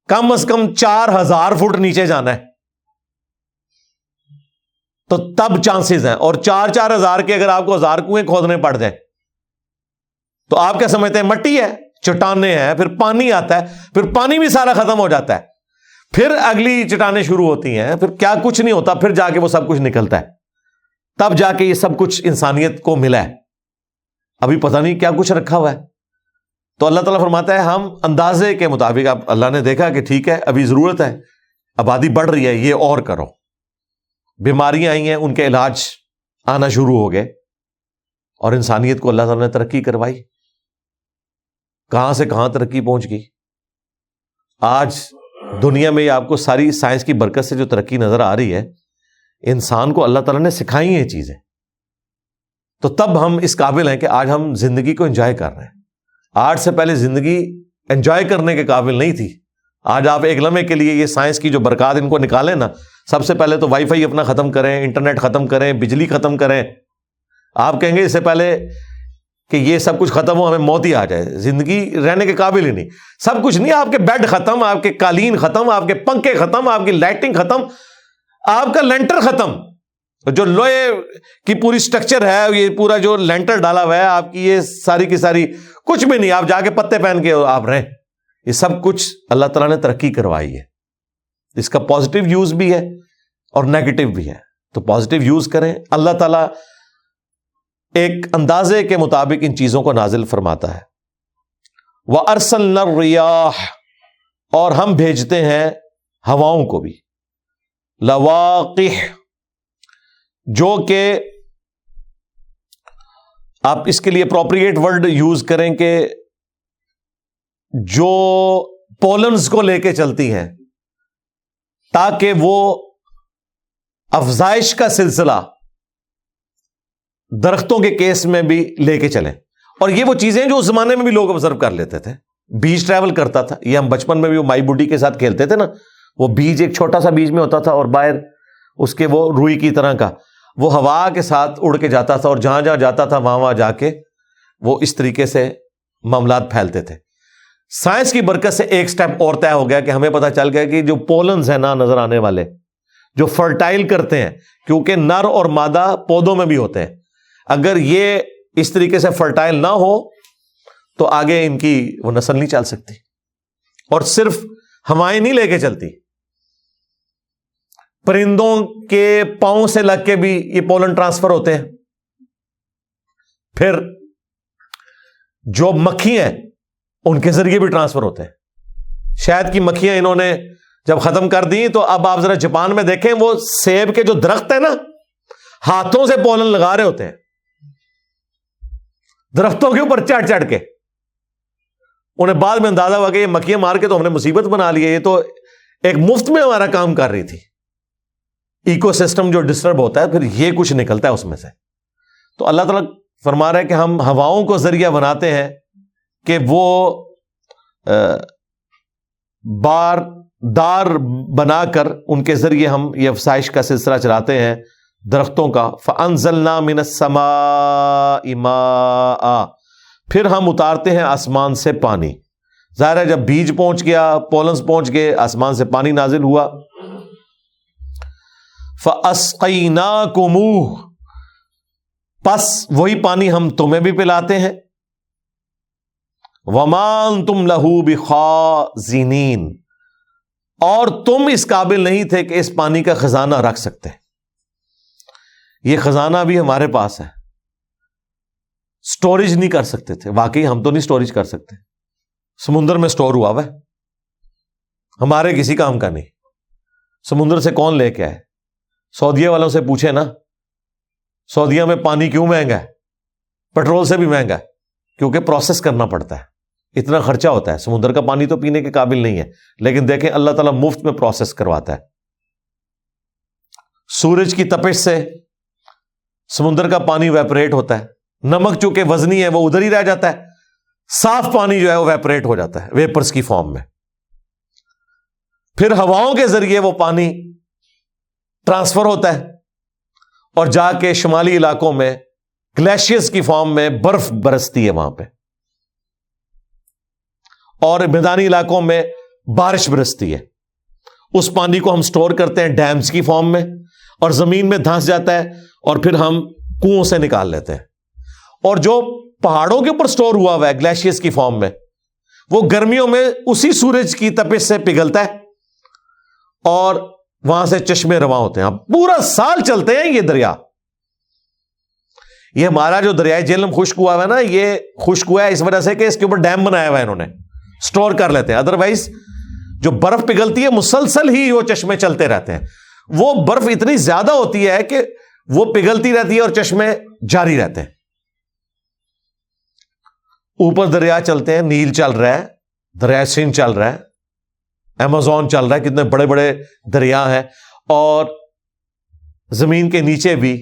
کم از کم 4000 فٹ نیچے جانا ہے تو تب چانسز ہیں. اور 4,000 کے اگر آپ کو 1000 کنویں کھودنے پڑ جائیں تو آپ کیا سمجھتے ہیں؟ مٹی ہے، چٹانیں ہیں، پھر پانی آتا ہے، پھر پانی بھی سارا ختم ہو جاتا ہے، پھر اگلی چٹانیں شروع ہوتی ہیں، پھر کیا کچھ نہیں ہوتا، پھر جا کے وہ سب کچھ نکلتا ہے. تب جا کے یہ سب کچھ انسانیت کو ملا ہے. ابھی پتہ نہیں کیا کچھ رکھا ہوا ہے. تو اللہ تعالیٰ فرماتا ہے ہم اندازے کے مطابق، اب اللہ نے دیکھا کہ ٹھیک ہے ابھی ضرورت ہے، آبادی بڑھ رہی ہے، یہ اور کرو. بیماریاں آئی ہیں، ان کے علاج آنا شروع ہو گئے، اور انسانیت کو اللہ تعالیٰ نے ترقی کروائی. کہاں سے کہاں ترقی پہنچ گئی. آج دنیا میں آپ کو ساری سائنس کی برکت سے جو ترقی نظر آ رہی ہے، انسان کو اللہ تعالیٰ نے سکھائی ہیں چیزیں. تو تب ہم اس قابل ہیں کہ آج ہم زندگی کو انجوائے کر رہے ہیں. آج سے پہلے زندگی انجوائے کرنے کے قابل نہیں تھی. آج آپ ایک لمحے کے لیے یہ سائنس کی جو برکات ان کو نکالیں نا، سب سے پہلے تو وائی فائی اپنا ختم کریں، انٹرنیٹ ختم کریں، بجلی ختم کریں. آپ کہیں گے اس سے پہلے کہ یہ سب کچھ ختم ہو ہمیں موت ہی آ جائے، زندگی رہنے کے قابل ہی نہیں. سب کچھ نہیں، آپ کے بیڈ ختم، آپ کے قالین ختم، آپ کے پنکھے ختم، آپ کی لائٹنگ ختم، آپ کا لینٹر ختم. جو لوہے کی پوری سٹرکچر ہے، یہ پورا جو لینٹر ڈالا ہوا ہے آپ کی، یہ ساری کی ساری کچھ بھی نہیں. آپ جا کے پتے پہن کے آپ رہیں. یہ سب کچھ اللہ تعالیٰ نے ترقی کروائی ہے. اس کا پازیٹیو یوز بھی ہے اور نیگیٹو بھی ہے. تو پازیٹیو یوز کریں. اللہ تعالیٰ ایک اندازے کے مطابق ان چیزوں کو نازل فرماتا ہے. وَأَرْسَلْنَا الرِّيَاحَ، اور ہم بھیجتے ہیں ہواؤں کو بھی. لَوَاقِحَ، جو کہ آپ اس کے لیے اپروپریٹ ورڈ یوز کریں کہ جو پولنز کو لے کے چلتی ہیں، تاکہ وہ افزائش کا سلسلہ درختوں کے کیس میں بھی لے کے چلیں. اور یہ وہ چیزیں جو اس زمانے میں بھی لوگ آبزرو کر لیتے تھے. بیج ٹریول کرتا تھا. یہ ہم بچپن میں بھی وہ مائی بڈی کے ساتھ کھیلتے تھے نا، وہ بیج ایک چھوٹا سا بیج میں ہوتا تھا اور باہر اس کے وہ روئی کی طرح کا، وہ ہوا کے ساتھ اڑ کے جاتا تھا، اور جہاں جہاں جاتا تھا وہاں وہاں جا کے وہ اس طریقے سے معاملات پھیلتے تھے. سائنس کی برکت سے ایک سٹیپ اور طے ہو گیا کہ ہمیں پتہ چل گیا کہ جو پولنز ہیں نا نظر آنے والے، جو فرٹائل کرتے ہیں، کیونکہ نر اور مادہ پودوں میں بھی ہوتے ہیں، اگر یہ اس طریقے سے فرٹائل نہ ہو تو آگے ان کی وہ نسل نہیں چل سکتی. اور صرف ہوائیں نہیں لے کے چلتی، پرندوں کے پاؤں سے لگ کے بھی یہ پولن ٹرانسفر ہوتے ہیں. پھر جو مکھی ہیں ان کے ذریعے بھی ٹرانسفر ہوتے ہیں. شہد کی مکھیاں انہوں نے جب ختم کر دی تو اب آپ ذرا جاپان میں دیکھیں، وہ سیب کے جو درخت ہیں نا، ہاتھوں سے پولن لگا رہے ہوتے ہیں درختوں کے اوپر چڑھ چڑھ کے. انہیں بعد میں اندازہ ہوا کہ یہ مکھیاں مار کے تو ہم نے مصیبت بنا لی ہے، یہ تو ایک مفت میں ہمارا کام کر رہی تھی. ایکو سسٹم جو ڈسٹرب ہوتا ہے پھر یہ کچھ نکلتا ہے اس میں سے. تو اللہ تعالیٰ فرما رہا ہے کہ ہم ہواؤں کو ذریعہ بناتے ہیں کہ وہ بار دار بنا کر ان کے ذریعے ہم یہ افزائش کا سلسلہ چلاتے ہیں درختوں کا. فَأَنزَلْنَا مِنَ السَّمَاءِ مَاءً، پھر ہم اتارتے ہیں آسمان سے پانی. ظاہر ہے جب بیج پہنچ گیا، پولنز پہنچ گئے، آسمان سے پانی نازل ہوا. فَأَسْقَيْنَاكُمُوهُ، پس وہی پانی ہم تمہیں بھی پلاتے ہیں. وَمَا أَنْتُمْ لَهُ بِخَازِنِينَ، اور تم اس قابل نہیں تھے کہ اس پانی کا خزانہ رکھ سکتے. یہ خزانہ بھی ہمارے پاس ہے، سٹوریج نہیں کر سکتے تھے. واقعی ہم تو نہیں سٹوریج کر سکتے، سمندر میں سٹور ہوا ہے، ہمارے کسی کام کا نہیں. سمندر سے کون لے کے آئے؟ سعودیہ والوں سے پوچھے نا، سعودیہ میں پانی کیوں مہنگا ہے؟ پیٹرول سے بھی مہنگا ہے، کیونکہ پروسیس کرنا پڑتا ہے، اتنا خرچہ ہوتا ہے. سمندر کا پانی تو پینے کے قابل نہیں ہے، لیکن دیکھیں اللہ تعالیٰ مفت میں پروسیس کرواتا ہے. سورج کی تپش سے سمندر کا پانی ویپریٹ ہوتا ہے. نمک چونکہ وزنی ہے وہ ادھر ہی رہ جاتا ہے، صاف پانی جو ہے وہ ویپریٹ ہو جاتا ہے ویپرز کی فارم میں. پھر ہواؤں کے ذریعے وہ پانی ٹرانسفر ہوتا ہے اور جا کے شمالی علاقوں میں گلیشیئرز کی فارم میں برف برستی ہے وہاں پہ، اور میدانی علاقوں میں بارش برستی ہے. اس پانی کو ہم سٹور کرتے ہیں ڈیمز کی فارم میں، اور زمین میں دھنس جاتا ہے اور پھر ہم کنووں سے نکال لیتے ہیں. اور جو پہاڑوں کے اوپر سٹور ہوا ہوا ہے گلیشیئرز کی فارم میں، وہ گرمیوں میں اسی سورج کی تپش سے پگھلتا ہے اور وہاں سے چشمے رواں ہوتے ہیں. پورا سال چلتے ہیں یہ دریا. یہ ہمارا جو دریائے جہلم خشک ہوا ہے نا، یہ خشک ہوا ہے اس وجہ سے کہ اس کے اوپر ڈیم بنایا ہوا ہے انہوں نے، سٹور کر لیتے ہیں. ادروائز جو برف پگھلتی ہے مسلسل ہی وہ چشمے چلتے رہتے ہیں. وہ برف اتنی زیادہ ہوتی ہے کہ وہ پگھلتی رہتی ہے اور چشمے جاری رہتے ہیں. اوپر دریا چلتے ہیں، نیل چل رہا ہے، دریا سندھ چل رہا ہے، ایمیزون چل رہا ہے، کتنے بڑے بڑے دریا ہیں. اور زمین کے نیچے بھی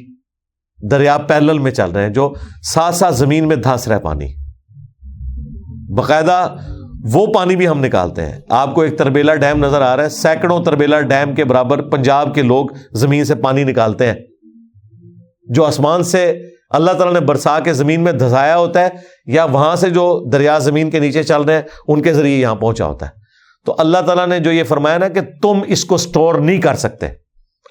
دریا پیرلل میں چل رہے ہیں جو ساتھ ساتھ زمین میں دھنس رہا ہے پانی. باقاعدہ وہ پانی بھی ہم نکالتے ہیں. آپ کو ایک تربیلا ڈیم نظر آ رہا ہے، سینکڑوں تربیلا ڈیم کے برابر پنجاب کے لوگ زمین سے پانی نکالتے ہیں، جو آسمان سے اللہ تعالیٰ نے برسا کے زمین میں دھسایا ہوتا ہے، یا وہاں سے جو دریا زمین کے نیچے چل رہے ہیں ان کے ذریعے یہاں پہنچا ہوتا ہے. تو اللہ تعالیٰ نے جو یہ فرمایا نا کہ تم اس کو سٹور نہیں کر سکتے،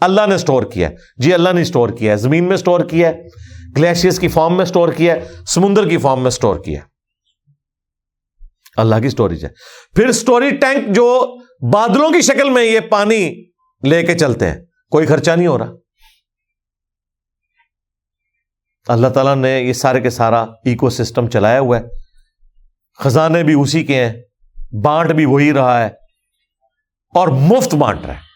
اللہ نے سٹور کیا ہے. جی اللہ نے سٹور کیا ہے، زمین میں سٹور کیا ہے، گلیشیئرز کی فارم میں سٹور کیا ہے، سمندر کی فارم میں سٹور کیا ہے. اللہ کی سٹوریج ہے. پھر سٹوری ٹینک جو بادلوں کی شکل میں یہ پانی لے کے چلتے ہیں، کوئی خرچہ نہیں ہو رہا. اللہ تعالیٰ نے یہ سارے کے سارا ایکو سسٹم چلایا ہوا ہے. خزانے بھی اسی کے ہیں، بانٹ بھی وہی رہا ہے اور مفت بانٹ رہا ہے.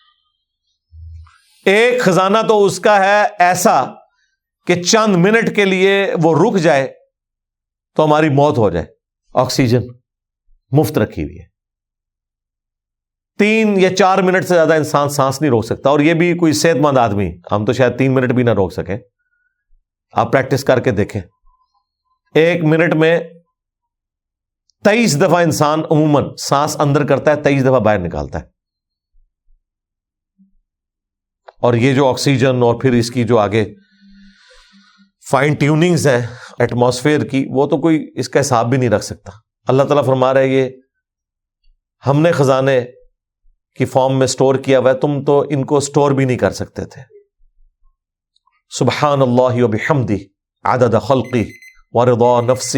ایک خزانہ تو اس کا ہے ایسا کہ چند منٹ کے لیے وہ رک جائے تو ہماری موت ہو جائے. آکسیجن مفت رکھی ہوئی ہے. 3 یا 4 منٹ سے زیادہ انسان سانس نہیں روک سکتا، اور یہ بھی کوئی صحت مند آدمی. ہم تو شاید 3 منٹ بھی نہ روک سکیں. آپ پریکٹس کر کے دیکھیں. 1 منٹ میں 23 دفعہ انسان عموماً سانس اندر کرتا ہے، 23 دفعہ باہر نکالتا ہے. اور یہ جو آکسیجن اور پھر اس کی جو آگے فائن ٹیوننگز ہیں ایٹماسفیئر کی، وہ تو کوئی اس کا حساب بھی نہیں رکھ سکتا. اللہ تعالیٰ فرما رہے یہ ہم نے خزانے کی فارم میں سٹور کیا ہوا ہے، تم تو ان کو سٹور بھی نہیں کر سکتے تھے. سبحان اللہ و بحمدہ عدد خلقہ ورضا نفسہ